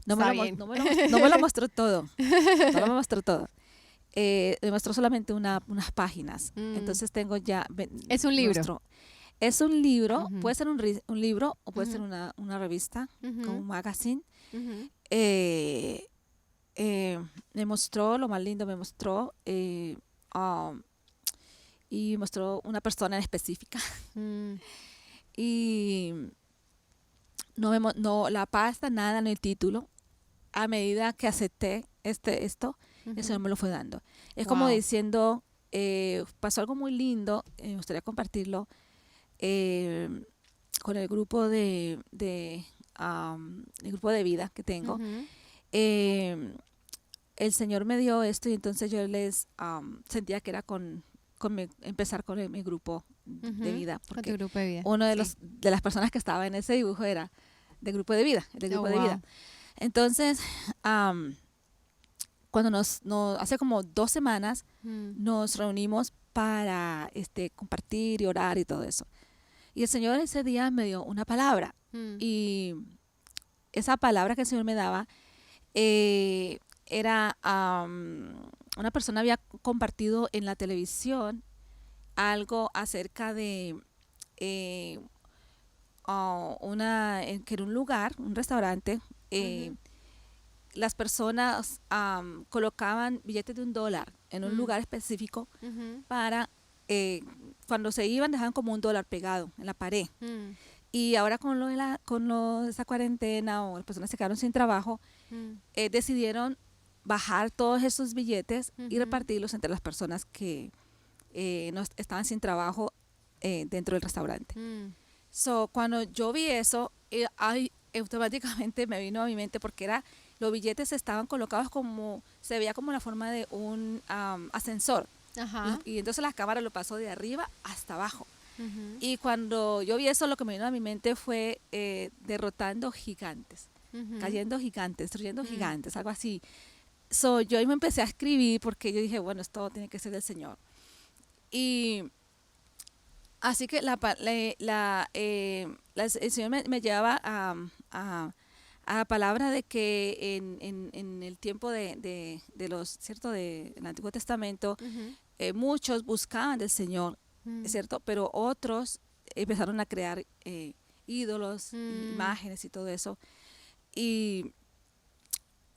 No me lo mostró todo. No me mostró todo. Me mostró solamente unas páginas. Entonces tengo ya... Es un libro. Es un libro, puede ser un libro o puede ser una revista, como un magazine. Me mostró, lo más lindo, me mostró, y mostró una persona en específica. Y no la pasta, nada en el título. A medida que acepté esto, el Señor me lo fue dando. Es como diciendo, pasó algo muy lindo, me gustaría compartirlo con el grupo el grupo de vida que tengo. El Señor me dio esto y entonces yo les sentía que era empezar con mi grupo de vida, porque con tu grupo de vida. uno de las personas que estaba en ese dibujo era del grupo de vida, de vida. Entonces, cuando hace como 2 semanas nos reunimos para compartir y orar y todo eso. Y el Señor ese día me dio una palabra. Y esa palabra que el Señor me daba era, una persona había compartido en la televisión algo acerca de que era un lugar, un restaurante, las personas colocaban billetes de $1 en un lugar específico para, cuando se iban dejaban como $1 pegado en la pared. Y ahora con esa cuarentena, o las personas se quedaron sin trabajo, decidieron bajar todos esos billetes y repartirlos entre las personas que no estaban sin trabajo dentro del restaurante. Mm. So, cuando yo vi eso, automáticamente me vino a mi mente porque los billetes estaban colocados como, se veía como la forma de un ascensor. Ajá. Y entonces la cámara lo pasó de arriba hasta abajo. Ujú. Y cuando yo vi eso, lo que me vino a mi mente fue derrotando gigantes, Ujú. cayendo gigantes, destruyendo Mm. gigantes, algo así. So, yo ahí me empecé a escribir porque yo dije, bueno, esto tiene que ser del Señor. Y así que el Señor me llevaba a la palabra de que en el tiempo de los, ¿cierto?, del Antiguo Testamento, Ujú. muchos buscaban del Señor, Mm. ¿cierto? Pero otros empezaron a crear ídolos, Mm. imágenes y todo eso. Y,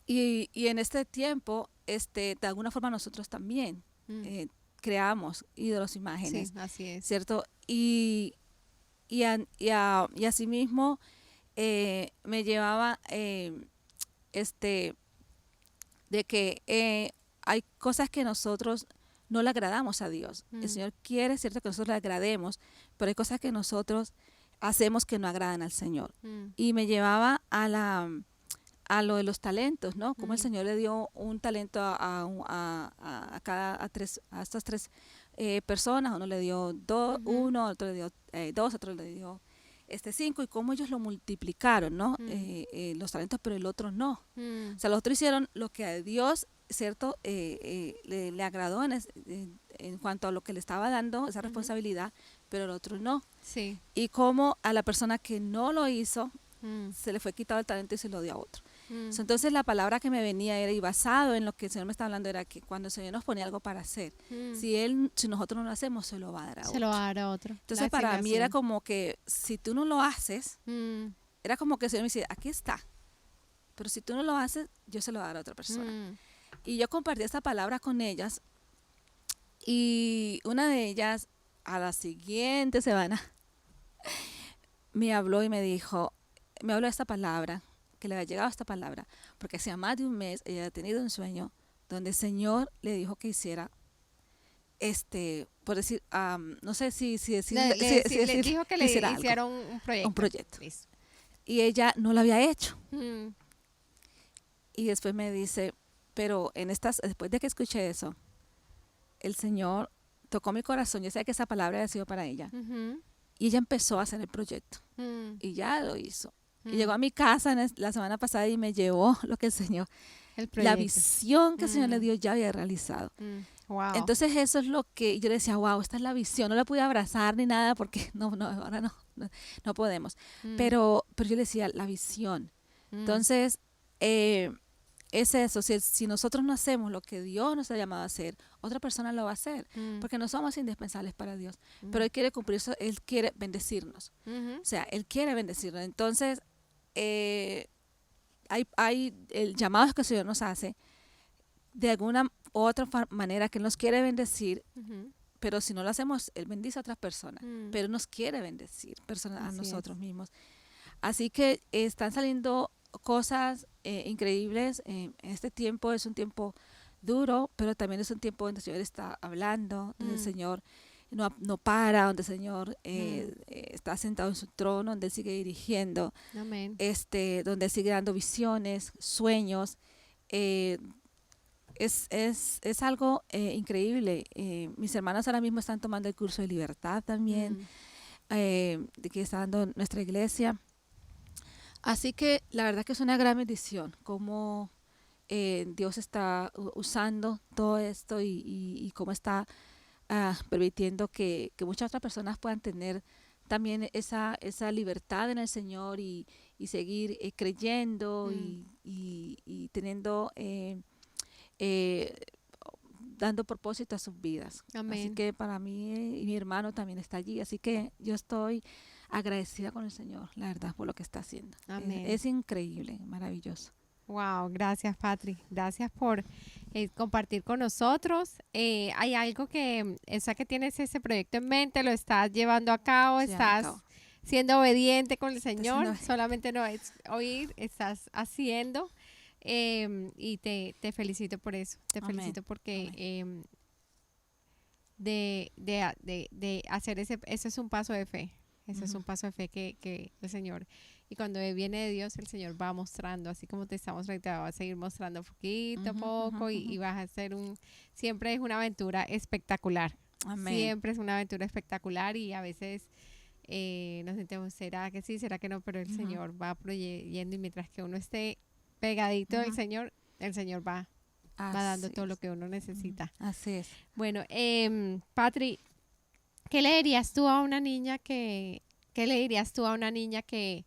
y en este tiempo, de alguna forma nosotros también Mm. creamos ídolos, Sí, imágenes, así es. ¿cierto? Y asimismo me llevaba de que hay cosas que nosotros no le agradamos a Dios. El Mm. Señor quiere, cierto, que nosotros le agrademos, pero hay cosas que nosotros hacemos que no agradan al Señor. Mm. Y me llevaba a lo de los talentos, ¿no? Como el Mm. Señor le dio un talento a estas tres personas, uno le dio Ujú. uno, otro le dio dos, otro le dio cinco, y cómo ellos lo multiplicaron, ¿no? Mm. Los talentos, pero el otro no. Mm. O sea, los otros hicieron lo que a Dios, ¿cierto? Le agradó en cuanto a lo que le estaba dando, esa Ujú. responsabilidad, pero el otro no. Sí. Y cómo a la persona que no lo hizo, Mm. se le fue quitado el talento y se lo dio a otro. Mm. Entonces la palabra que me venía era, y basado en lo que el Señor me estaba hablando, era que cuando el Señor nos ponía algo para hacer, Mm. si nosotros no lo hacemos, se lo va a dar a Se lo otro. va a dar a otro. Entonces La para mí era asignación. como que si tú no lo haces, Mm. era como que el Señor me decía, aquí está. Pero si tú no lo haces, yo se lo voy a dar a otra persona. Mm. Y yo compartí esta palabra con ellas, y una de ellas a la siguiente semana me habló y me dijo, me habló de esta palabra, que le había llegado esta palabra, porque hacía más de un mes ella había tenido un sueño donde el Señor le dijo que hiciera, por decir, no sé si decirle, Le dijo que le hiciera algo, hiciera un proyecto. un proyecto. Listo. Y ella no lo había hecho. Mm. Y después me dice, pero después de que escuché eso, el Señor tocó mi corazón. Yo sé que esa palabra había sido para ella. Ujú. Y ella empezó a hacer el proyecto. Mm. Y ya lo hizo. Mm. Y llegó a mi casa la semana pasada y me llevó lo que el Señor, El la proyecto. visión que el Señor le Mm. dio, ya había realizado. Mm. Wow. Entonces eso es lo que yo le decía, wow, esta es la visión. No la pude abrazar ni nada porque ahora no podemos. Mm. Pero yo le decía, la visión. Mm. Entonces, es eso, si nosotros no hacemos lo que Dios nos ha llamado a hacer, otra persona lo va a hacer, Mm. porque no somos indispensables para Dios, Mm. pero Él quiere cumplir eso, Él quiere bendecirnos, Ujú. o sea, Él quiere bendecirnos. Entonces, hay el llamado que el Señor nos hace, de alguna u otra manera, que Él nos quiere bendecir, Ujú. pero si no lo hacemos, Él bendice a otras personas, Mm. pero nos quiere bendecir a Así nosotros es. mismos. Así que están saliendo cosas increíbles. En este tiempo es un tiempo duro, pero también es un tiempo donde el Señor está hablando, donde el Mm. Señor no para, donde el Señor Mm. está sentado en su trono, donde Él sigue dirigiendo, Amén. donde Él sigue dando visiones, sueños. eh, es algo increíble. Mis hermanos ahora mismo están tomando el curso de libertad también, Mm. de que está dando nuestra iglesia. Así que la verdad que es una gran bendición cómo Dios está usando todo esto, y cómo está permitiendo que muchas otras personas puedan tener también esa libertad en el Señor, y seguir creyendo, Mm. y teniendo, eh, dando propósito a sus vidas. Así Amén. que para mí, y mi hermano también está allí, así que yo estoy agradecida con el Señor, la verdad, por lo que está haciendo. Amén. Es increíble, maravilloso. Wow, gracias Patri, gracias por compartir con nosotros. Hay algo que tienes ese proyecto en mente, lo estás llevando a cabo, Sí, estás acabo. siendo obediente con el Señor, siendo- solamente no es oír, estás haciendo, y te felicito por eso, te Amén, felicito porque de hacer ese es un paso de fe. Ese es un paso de fe que el Señor, y cuando viene de Dios, el Señor va mostrando, así como te estamos ahorita, va a seguir mostrando poquito a poco y vas a hacer siempre es una aventura espectacular. Amén. Siempre es una aventura espectacular y a veces nos sentimos, ¿será que sí? ¿Será que no? Pero el Señor va proveyendo y mientras que uno esté pegadito del Señor, el Señor va dando todo lo que uno necesita. Así es. Bueno, Patri, ¿qué le dirías tú a una niña qué le dirías tú a una niña que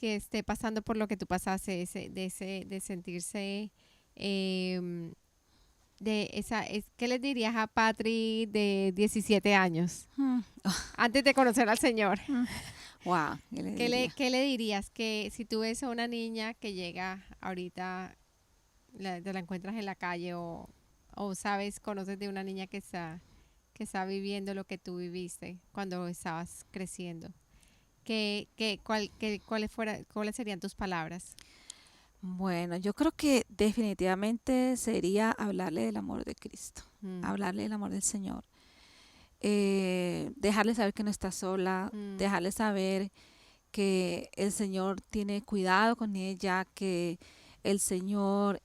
esté pasando por lo que tú pasaste, de sentirse, ¿qué le dirías a Patri de 17 años? Antes de conocer al Señor. Wow. ¿Qué le dirías? Que si tú ves a una niña que llega ahorita, te la encuentras en la calle o sabes, conoces de una niña que está viviendo lo que tú viviste cuando estabas creciendo. ¿Cuáles serían tus palabras? Bueno, yo creo que definitivamente sería hablarle del amor de Cristo, hablarle del amor del Señor. Dejarle saber que no está sola, dejarle saber que el Señor tiene cuidado con ella, que el Señor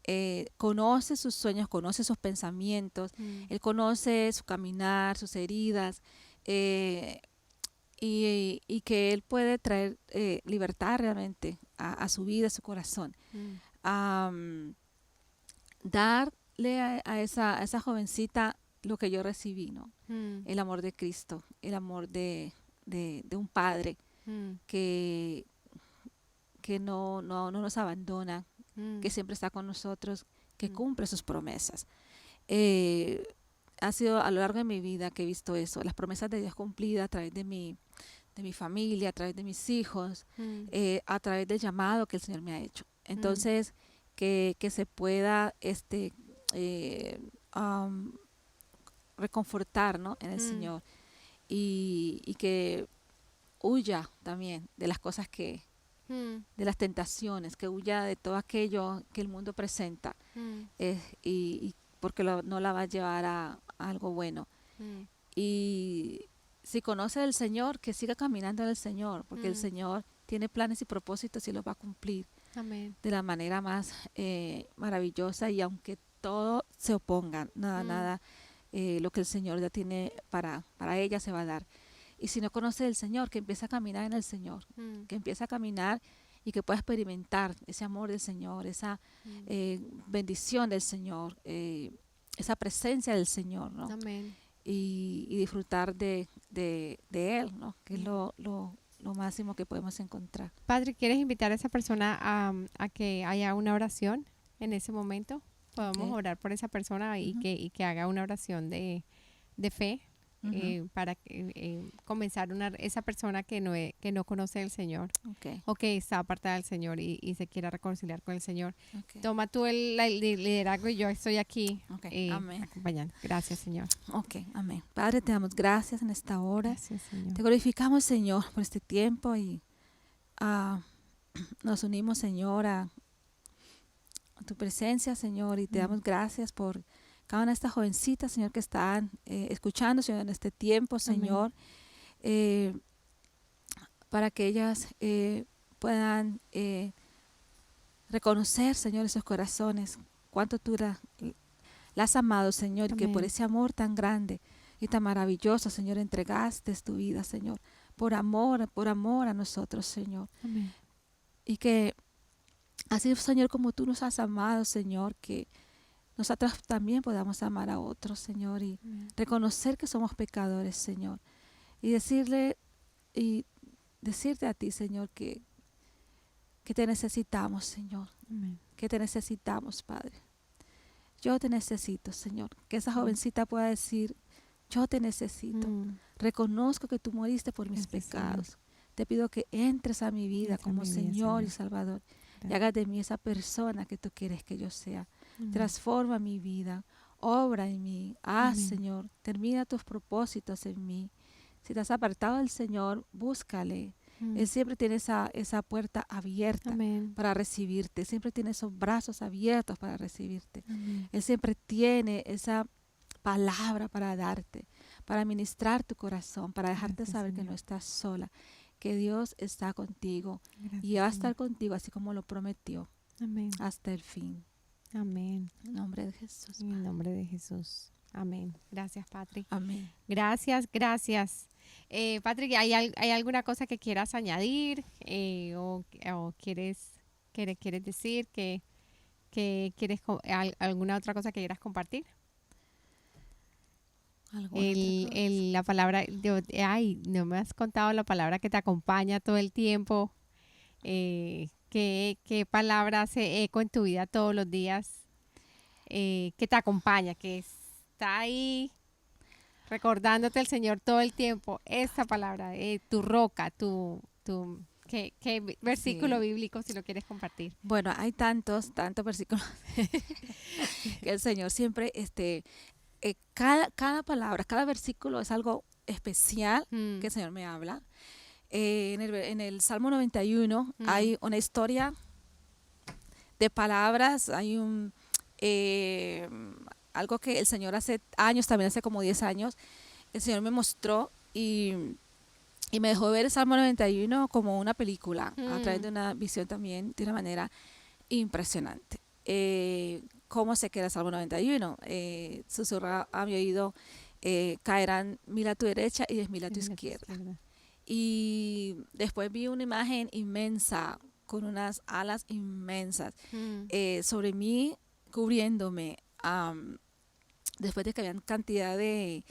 conoce sus sueños, conoce sus pensamientos, Él conoce su caminar, sus heridas, y que Él puede traer libertad realmente a su vida, a su corazón. Darle a esa jovencita lo que yo recibí, ¿no? El amor de Cristo, el amor de un Padre que no nos abandona, que siempre está con nosotros, que cumple sus promesas. Ha sido a lo largo de mi vida que he visto eso, las promesas de Dios cumplidas a través de mi familia, a través de mis hijos, a través del llamado que el Señor me ha hecho. Entonces, que se pueda reconfortar, ¿no?, en el Señor y que huya también de las cosas de las tentaciones, que huya de todo aquello que el mundo presenta, y porque no la va a llevar a algo bueno. Y si conoce al Señor, que siga caminando en el Señor, porque el Señor tiene planes y propósitos y los va a cumplir. Amén. De la manera más maravillosa, y aunque todo se oponga, nada, lo que el Señor ya tiene para ella se va a dar. Y si no conoce el Señor, que empiece a caminar en el Señor, que empiece a caminar y que pueda experimentar ese amor del Señor, esa bendición del Señor, esa presencia del Señor, ¿no? Amén. Y disfrutar de Él, ¿no? Que es lo máximo que podemos encontrar. Padre, ¿quieres invitar a esa persona a que haya una oración en ese momento? Podemos orar por esa persona y que haga una oración de fe para comenzar esa persona que no conoce al Señor o que está apartada del Señor y se quiera reconciliar con el Señor. Toma tú el liderazgo y yo estoy aquí acompañando. Gracias, Señor. Amén. Padre, te damos gracias en esta hora. Gracias, Señor. Te glorificamos, Señor, por este tiempo y nos unimos, Señor, a tu presencia, Señor, y te damos gracias por cada una de estas jovencitas, Señor, que están escuchando, Señor, en este tiempo, Señor, para que ellas puedan reconocer, Señor, en sus corazones cuánto tú las has amado, Señor, y que por ese amor tan grande y tan maravilloso, Señor, entregaste tu vida, Señor, por amor a nosotros, Señor. Amén. Y que así, Señor, como tú nos has amado, Señor, que nosotros también podamos amar a otros, Señor, y reconocer que somos pecadores, Señor, y decirte a ti, Señor, que te necesitamos, Señor, que te necesitamos, Padre. Yo te necesito, Señor. Que esa jovencita pueda decir, yo te necesito. Reconozco que tú moriste por mis pecados. Señor. Te pido que entres a mi vida como Señor y Salvador. Gracias. Y hagas de mí esa persona que tú quieres que yo sea. Transforma mi vida, obra en mí. Haz, Señor, termina tus propósitos en mí. Si te has apartado del Señor, búscale. Él siempre tiene esa puerta abierta para recibirte. Siempre tiene esos brazos abiertos para recibirte. Él siempre tiene esa palabra para darte, para ministrar tu corazón, para dejarte Gracias, saber que Señor. no estás sola, que Dios está contigo Gracias, y va a Señor. estar contigo así como lo prometió Amén. hasta el fin. Amén. En nombre de Jesús. En el nombre de Jesús. Amén. Gracias, Patrick. Amén. Gracias, gracias. Patrick, ¿hay alguna cosa que quieras añadir o quieres decir que quieres alguna otra cosa que quieras compartir? ¿Alguna otra cosa? La palabra, no me has contado la palabra que te acompaña todo el tiempo. ¿Qué palabra hace eco en tu vida todos los días? Que te acompaña, que está ahí recordándote el Señor todo el tiempo. Esa palabra, tu roca, ¿qué versículo Sí. bíblico si lo quieres compartir? Bueno, hay tantos versículos que el Señor siempre, cada palabra, cada versículo es algo especial Mm, que el Señor me habla. En el Salmo 91 hay una historia de palabras, hay algo que el Señor hace años, también hace como 10 años, el Señor me mostró y me dejó ver el Salmo 91 como una película, a través de una visión también de una manera impresionante. ¿Cómo se queda el Salmo 91? Susurra a mi oído, caerán 1000 a tu derecha y 10.000 a tu izquierda. Y después vi una imagen inmensa, con unas alas inmensas, sobre mí, cubriéndome. Después de que habían cantidad de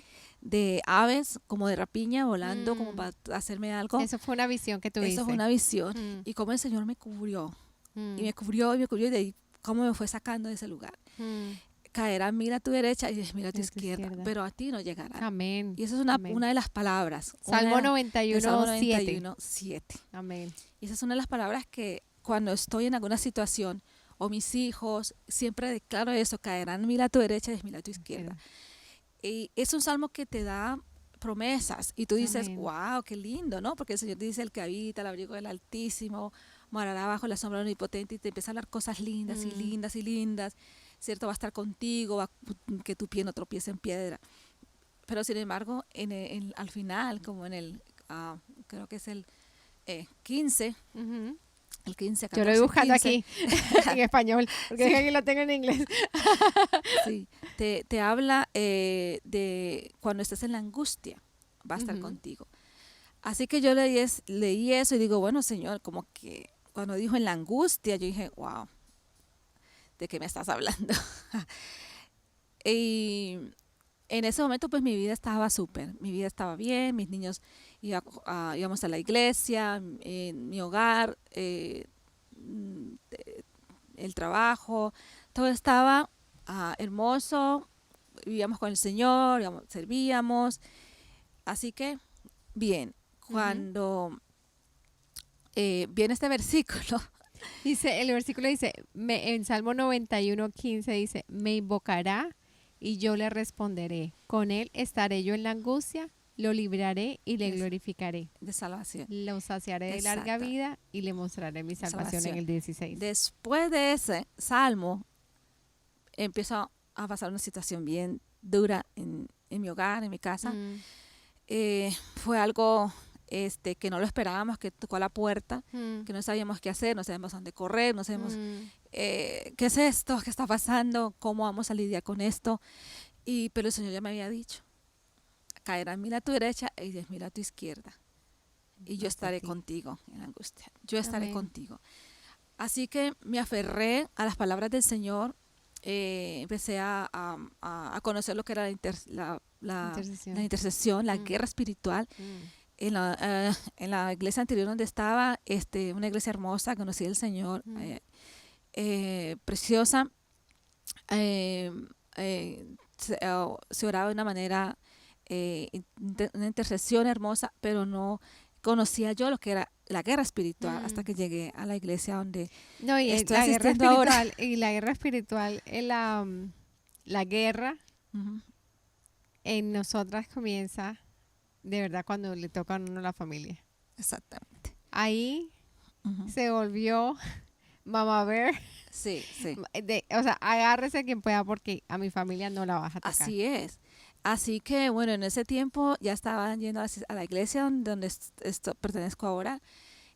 aves, como de rapiña, volando, como para hacerme algo. Eso fue una visión que tuviste. Eso fue una visión. Mm, Y cómo el Señor me cubrió. mm, Y me cubrió, y de ahí, cómo me fue sacando de ese lugar. mm. Caerán 1000 a tu derecha y 10.000 a tu De tu izquierda, izquierda. pero a ti no llegarán. Amén. Y esa es Amén. una de las palabras. Salmo del 91, Salmo 7. 91, 7. Amén. Y esa es una de las palabras que cuando estoy en alguna situación, o mis hijos, siempre declaro eso: caerán 1000 a tu derecha y 10.000 a tu izquierda. Y es un salmo que te da promesas y tú dices, Amén. wow, qué lindo, ¿no? Porque el Señor dice: el que habita al abrigo del Altísimo morará bajo la sombra del Omnipotente, y te empieza a hablar cosas lindas y lindas y lindas, ¿cierto? Va a estar contigo, que tu pie no tropiece en piedra. Pero sin embargo, al final, como creo que es el 15, Ujú. el 15, Yo lo 14, voy buscando 15, aquí en español, porque aquí lo tengo en inglés. sí, te habla de cuando estés en la angustia, va a estar Ujú. contigo. Así que yo leí eso y digo, bueno, Señor, como que cuando dijo en la angustia, yo dije, wow, ¿de qué me estás hablando? Y en ese momento, pues mi vida estaba súper, mi vida estaba bien, mis niños íbamos a la iglesia, en mi hogar, el trabajo, todo estaba hermoso, vivíamos con el Señor, servíamos. Así que, bien, cuando viene este versículo, Dice, el versículo dice, en Salmo 91, 15 dice, me invocará y yo le responderé. Con él estaré yo en la angustia, lo libraré y le Eso. glorificaré. de salvación. Lo saciaré de larga Exacto. vida y le mostraré mi salvación en el 16. Después de ese salmo, empiezo a pasar una situación bien dura en mi hogar, en mi casa. Mm, Fue algo que no lo esperábamos, que tocó a la puerta, mm, que no sabíamos qué hacer, no sabíamos dónde correr, no sabíamos mm. qué es esto, qué está pasando, cómo vamos a lidiar con esto. Pero el Señor ya me había dicho, caerán 1000 a tu derecha y 10.000 a tu izquierda. Y yo Hasta estaré aquí. contigo en la angustia. Yo estaré Amén. contigo. Así que me aferré a las palabras del Señor. Empecé a conocer lo que era Intercesión. la intercesión, la guerra espiritual. Mm, En la iglesia anterior donde estaba, una iglesia hermosa, conocí al Señor, preciosa. eh, se oraba de una manera, una intercesión hermosa, pero no conocía yo lo que era la guerra espiritual hasta que llegué a la iglesia donde No, y estoy la guerra asistiendo ahora. espiritual, y la guerra espiritual, la guerra Ujú. en nosotras comienza de verdad cuando le toca a uno la familia. Exactamente. Ahí Ujú. se volvió Mamá Bear. Sí, sí. O sea, agárrese quien pueda porque a mi familia no la vas a tocar. Así es. Así que, bueno, en ese tiempo ya estaba yendo a la iglesia donde pertenezco ahora.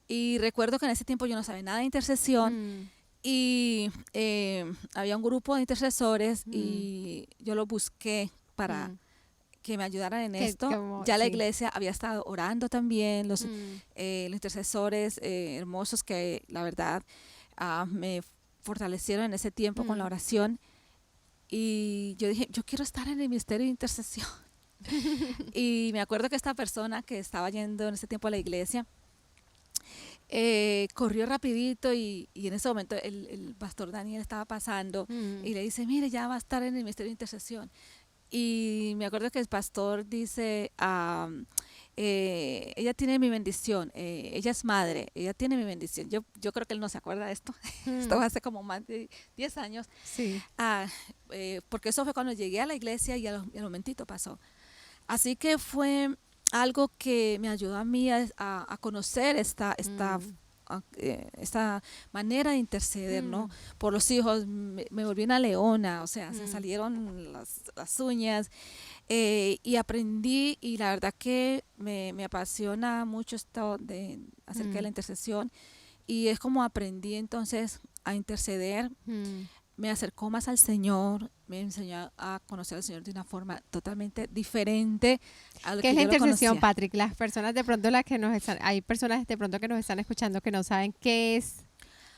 Y recuerdo que en ese tiempo yo no sabía nada de intercesión. Mm, Y había un grupo de intercesores mm, y yo lo busqué para mm. que me ayudaran en Que esto. como, Ya la sí. iglesia había estado orando también, Mm, los intercesores hermosos que la verdad me fortalecieron en ese tiempo con la mm. oración. Y yo dije, yo quiero estar en el ministerio de intercesión. Y me acuerdo que esta persona que estaba yendo en ese tiempo a la iglesia, corrió rapidito y en ese momento el pastor Daniel estaba pasando Mm, y le dice, mire, ya va a estar en el ministerio de intercesión. Y me acuerdo que el pastor dice, ella tiene mi bendición, ella es madre, ella tiene mi bendición. Yo creo que él no se acuerda de esto, esto mm. fue hace como más de 10 años, Sí. ah, porque eso fue cuando llegué a la iglesia y al momentito pasó. Así que fue algo que me ayudó a mí a conocer Mm, esta manera de interceder, ¿no? mm, Por los hijos, me volví una leona, o sea, se mm, salieron las uñas y aprendí y la verdad que me apasiona mucho esto acerca de la mm, intercesión y es como aprendí entonces a interceder, mm. me acercó más al Señor, me enseñó a conocer al Señor de una forma totalmente diferente a lo ¿Qué es que la yo lo intercesión, conocía. Patrick? Las personas de pronto las que nos están, hay personas de pronto que nos están escuchando que no saben qué es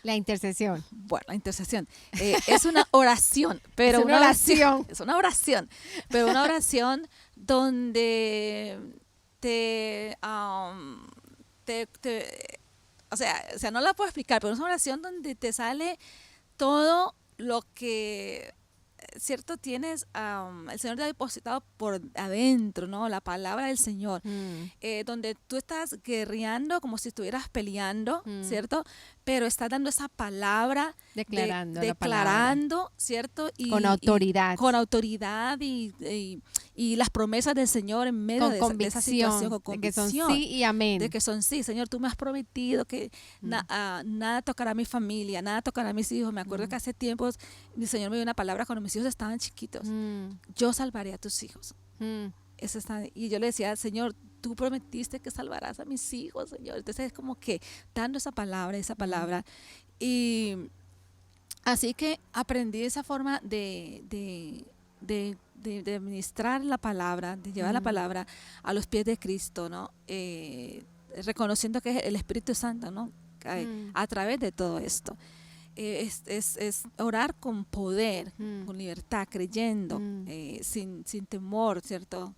la intercesión. Bueno, la intercesión es una oración, Es pero una una oración, oración. es una oración, pero una oración donde te, o sea, no la puedo explicar, pero es una oración donde te sale todo lo que cierto tienes, el Señor te ha depositado por adentro, ¿no? La palabra del Señor, Mm, donde tú estás guerreando como si estuvieras peleando, mm. ¿cierto? Pero estás dando esa palabra, Declarando la palabra declarando, ¿cierto? con Y autoridad, con autoridad y las promesas del Señor en medio con de esa situación, convicción con de que son convicción sí y de amén. que son sí, Señor, tú me has prometido que Mm, nada tocará a mi familia, nada tocará a mis hijos. Me acuerdo que mm, hace tiempos mi Señor me dio una palabra cuando mis hijos estaban chiquitos. mm, Yo salvaré a tus hijos. mm, Y yo le decía, Señor, tú prometiste que salvarás a mis hijos, Señor. Entonces es como que dando esa palabra, esa mm, palabra. Y así que aprendí esa forma de administrar la palabra, de llevar la mm, palabra a los pies de Cristo, ¿no? Reconociendo que es el Espíritu Santo, ¿no? mm, A través de todo esto. Es orar con poder, mm, con libertad, creyendo, mm. sin temor, ¿cierto?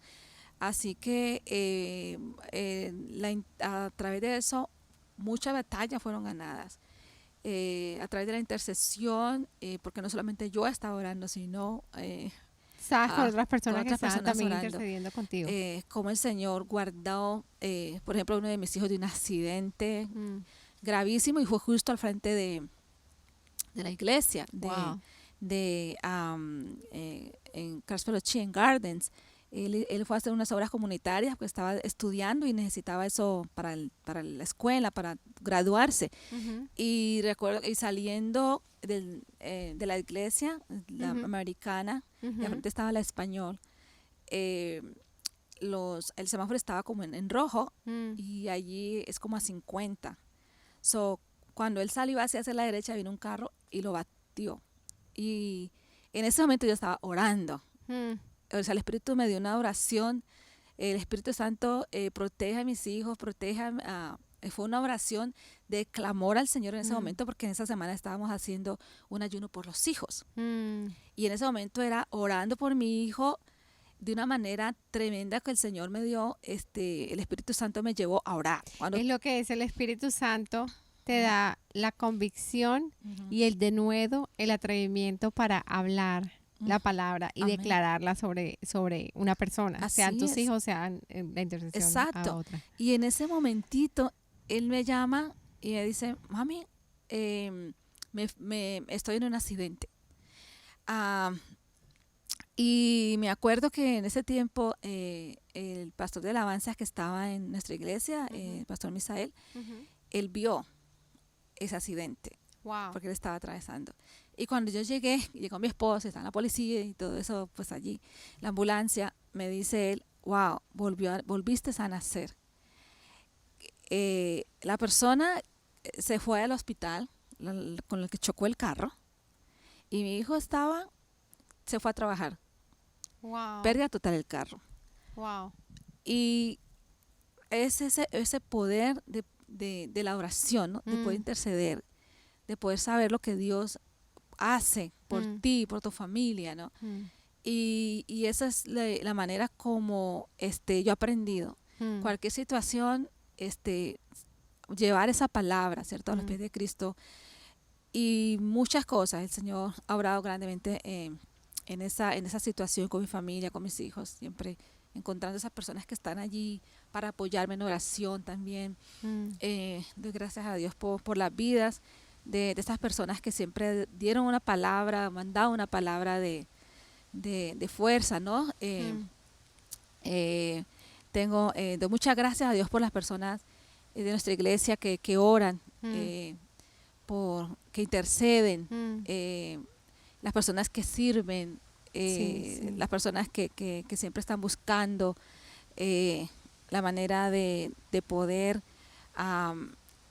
Así que a través de eso muchas batallas fueron ganadas. A través de la intercesión, porque no solamente yo estaba orando, sino Sabes con otras con personas que otras estaban personas también orando, intercediendo contigo. como el Señor guardó, por ejemplo, uno de mis hijos de un accidente Mm, gravísimo y fue justo al frente de la iglesia, wow. en Carswell Ocean Gardens. Él fue a hacer unas obras comunitarias porque estaba estudiando y necesitaba eso para la escuela, para graduarse. Ujú, Y recuerdo, y saliendo de la iglesia, la ujú, americana, y al ujú, frente estaba la español, eh, el semáforo estaba como en rojo mm, y allí es como a 50. So, cuando él salió hacia la derecha, vino un carro y lo batió. Y en ese momento yo estaba orando. mm, O sea, el Espíritu me dio una oración. El Espíritu Santo protege a mis hijos, fue una oración de clamor al Señor en ese mm, momento porque en esa semana estábamos haciendo un ayuno por los hijos. mm. Y en ese momento era orando por mi hijo de una manera tremenda que el Señor me dio, el Espíritu Santo me llevó a orar. Es lo que es el Espíritu Santo, te Ujú, da la convicción ujú, y el denuedo, el atrevimiento para hablar ujú. la palabra y Amén. declararla sobre una persona, sean Así tus es. hijos, sean la intercesión a Exacto. otra. Y en ese momentito, él me llama y me dice, mami, estoy en un accidente. Ah, y me acuerdo que en ese tiempo el pastor de alabanza que estaba en nuestra iglesia, Ujú, el pastor Misael, ujú. él vio ese accidente Wow. porque él estaba atravesando. Y cuando yo llegó mi esposo, estaba la policía y todo eso, pues allí, la ambulancia, me dice él, wow, volviste a nacer. La persona se fue al hospital con el que chocó el carro y mi hijo se fue a trabajar. Wow. Pérdida total del carro. Wow. Y es ese poder de la oración, ¿no? De poder interceder, de poder saber lo que Dios hace por ti, por tu familia, ¿no? Y esa es la manera como yo he aprendido. Cualquier situación, llevar esa palabra, ¿cierto? A los pies de Cristo. Y muchas cosas, el Señor ha obrado grandemente en esa situación con mi familia, con mis hijos, siempre encontrando esas personas que están allí para apoyarme en oración también. Doy gracias a Dios por las vidas de estas personas que siempre dieron una palabra, mandaron una palabra de fuerza, ¿no? Doy muchas gracias a Dios por las personas de nuestra iglesia que oran, que interceden, las personas que sirven, las personas que siempre están buscando la manera de poder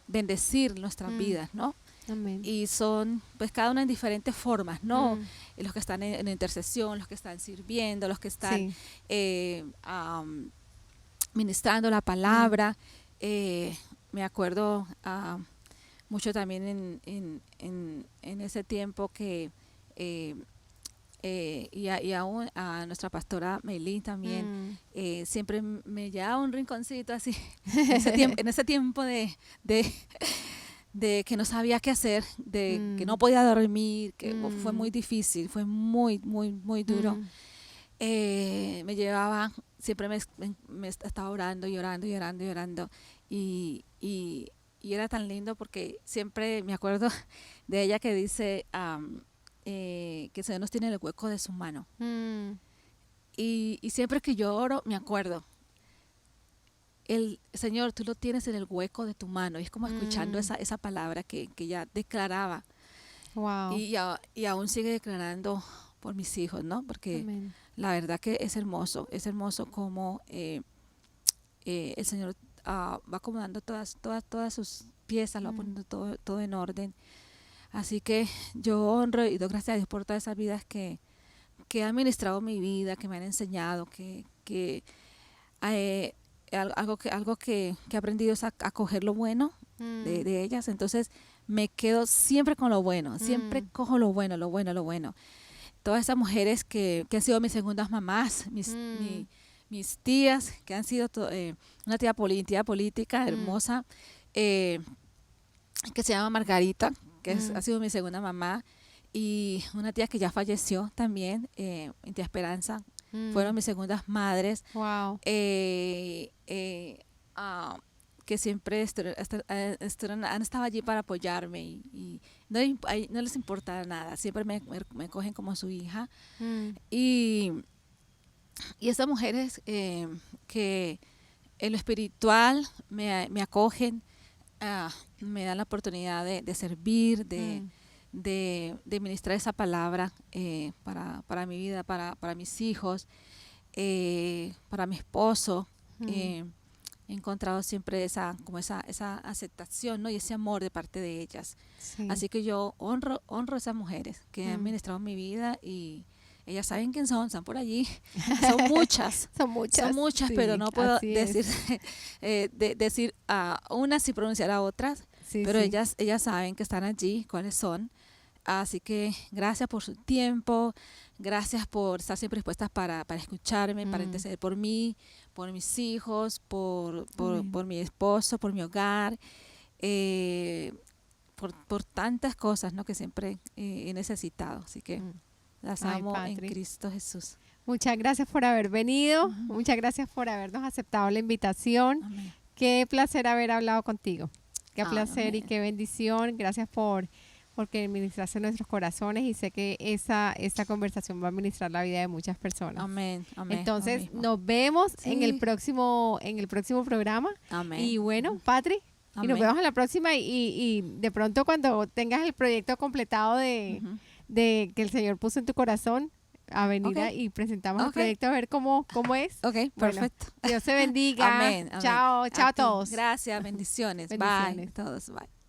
bendecir nuestras vidas, ¿no? Amén. Y son pues cada una en diferentes formas, ¿no? Los que están en intercesión, los que están sirviendo, los que están ministrando la palabra. Me acuerdo mucho también en ese tiempo que y aún a nuestra pastora Meilín también siempre me llevaba un rinconcito así en ese tiempo de que no sabía qué hacer, de que no podía dormir, que fue muy difícil, fue muy, muy, muy duro. Me llevaba, siempre me estaba orando y orando y orando y orando. Y era tan lindo porque siempre me acuerdo de ella que dice que el Señor nos tiene en el hueco de su mano. Y siempre que yo oro, me acuerdo. El Señor, tú lo tienes en el hueco de tu mano. Y es como escuchando esa palabra que ya declaraba. Wow. Y aún sigue declarando por mis hijos, ¿no? Porque Amén. la verdad que es hermoso como el Señor va acomodando todas sus piezas, lo va poniendo todo en orden. Así que yo honro y doy gracias a Dios por todas esas vidas que han administrado mi vida, que me han enseñado, que algo que he aprendido es a coger lo bueno de ellas. Entonces me quedo siempre con lo bueno, siempre cojo lo bueno. Todas esas mujeres que han sido mis segundas mamás, mis tías, que han sido una tía política hermosa, que se llama Margarita, que ha sido mi segunda mamá, y una tía que ya falleció también, mi tía Esperanza, fueron mis segundas madres. Wow. Que siempre han estado allí para apoyarme y no les importa nada, siempre me cogen como su hija. Y esas mujeres que en lo espiritual me acogen, me dan la oportunidad de servir, de ministrar esa palabra para mi vida, para mis hijos, para mi esposo. He encontrado siempre esa aceptación, ¿no? Y ese amor de parte de ellas. Sí. Así que yo honro a esas mujeres que han ministrado mi vida y ellas saben quién son, están por allí. Son muchas. Son muchas, sí, pero no puedo así decir decir a unas y pronunciar a otras, Sí, pero sí. ellas saben que están allí, cuáles son. Así que gracias por su tiempo, gracias por estar siempre dispuestas para escucharme, para interceder por mí, por mis hijos, por mi esposo, por mi hogar, por tantas cosas, ¿no? Que siempre he necesitado. Así que las Ay, amo en Patri. Cristo Jesús. Muchas gracias por haber venido. Muchas gracias por habernos aceptado la invitación. Amén. Qué placer haber hablado contigo. Qué placer y Amén. qué bendición. Gracias porque ministraste nuestros corazones y sé que esta conversación va a ministrar la vida de muchas personas. Amén. Amén. Entonces, Lo mismo. nos vemos en Sí. el próximo programa. Amén. Y bueno, Patri, y nos Amén. vemos en la próxima y de pronto cuando tengas el proyecto completado de que el Señor puso en tu corazón, a venir Ok. y presentamos el Ok. proyecto a ver cómo es. Ok, Bueno, perfecto. Dios se bendiga. Amén. Amén. Chao, chao a ti. todos. Gracias, bendiciones. Bendiciones. Bye. Todos, bye.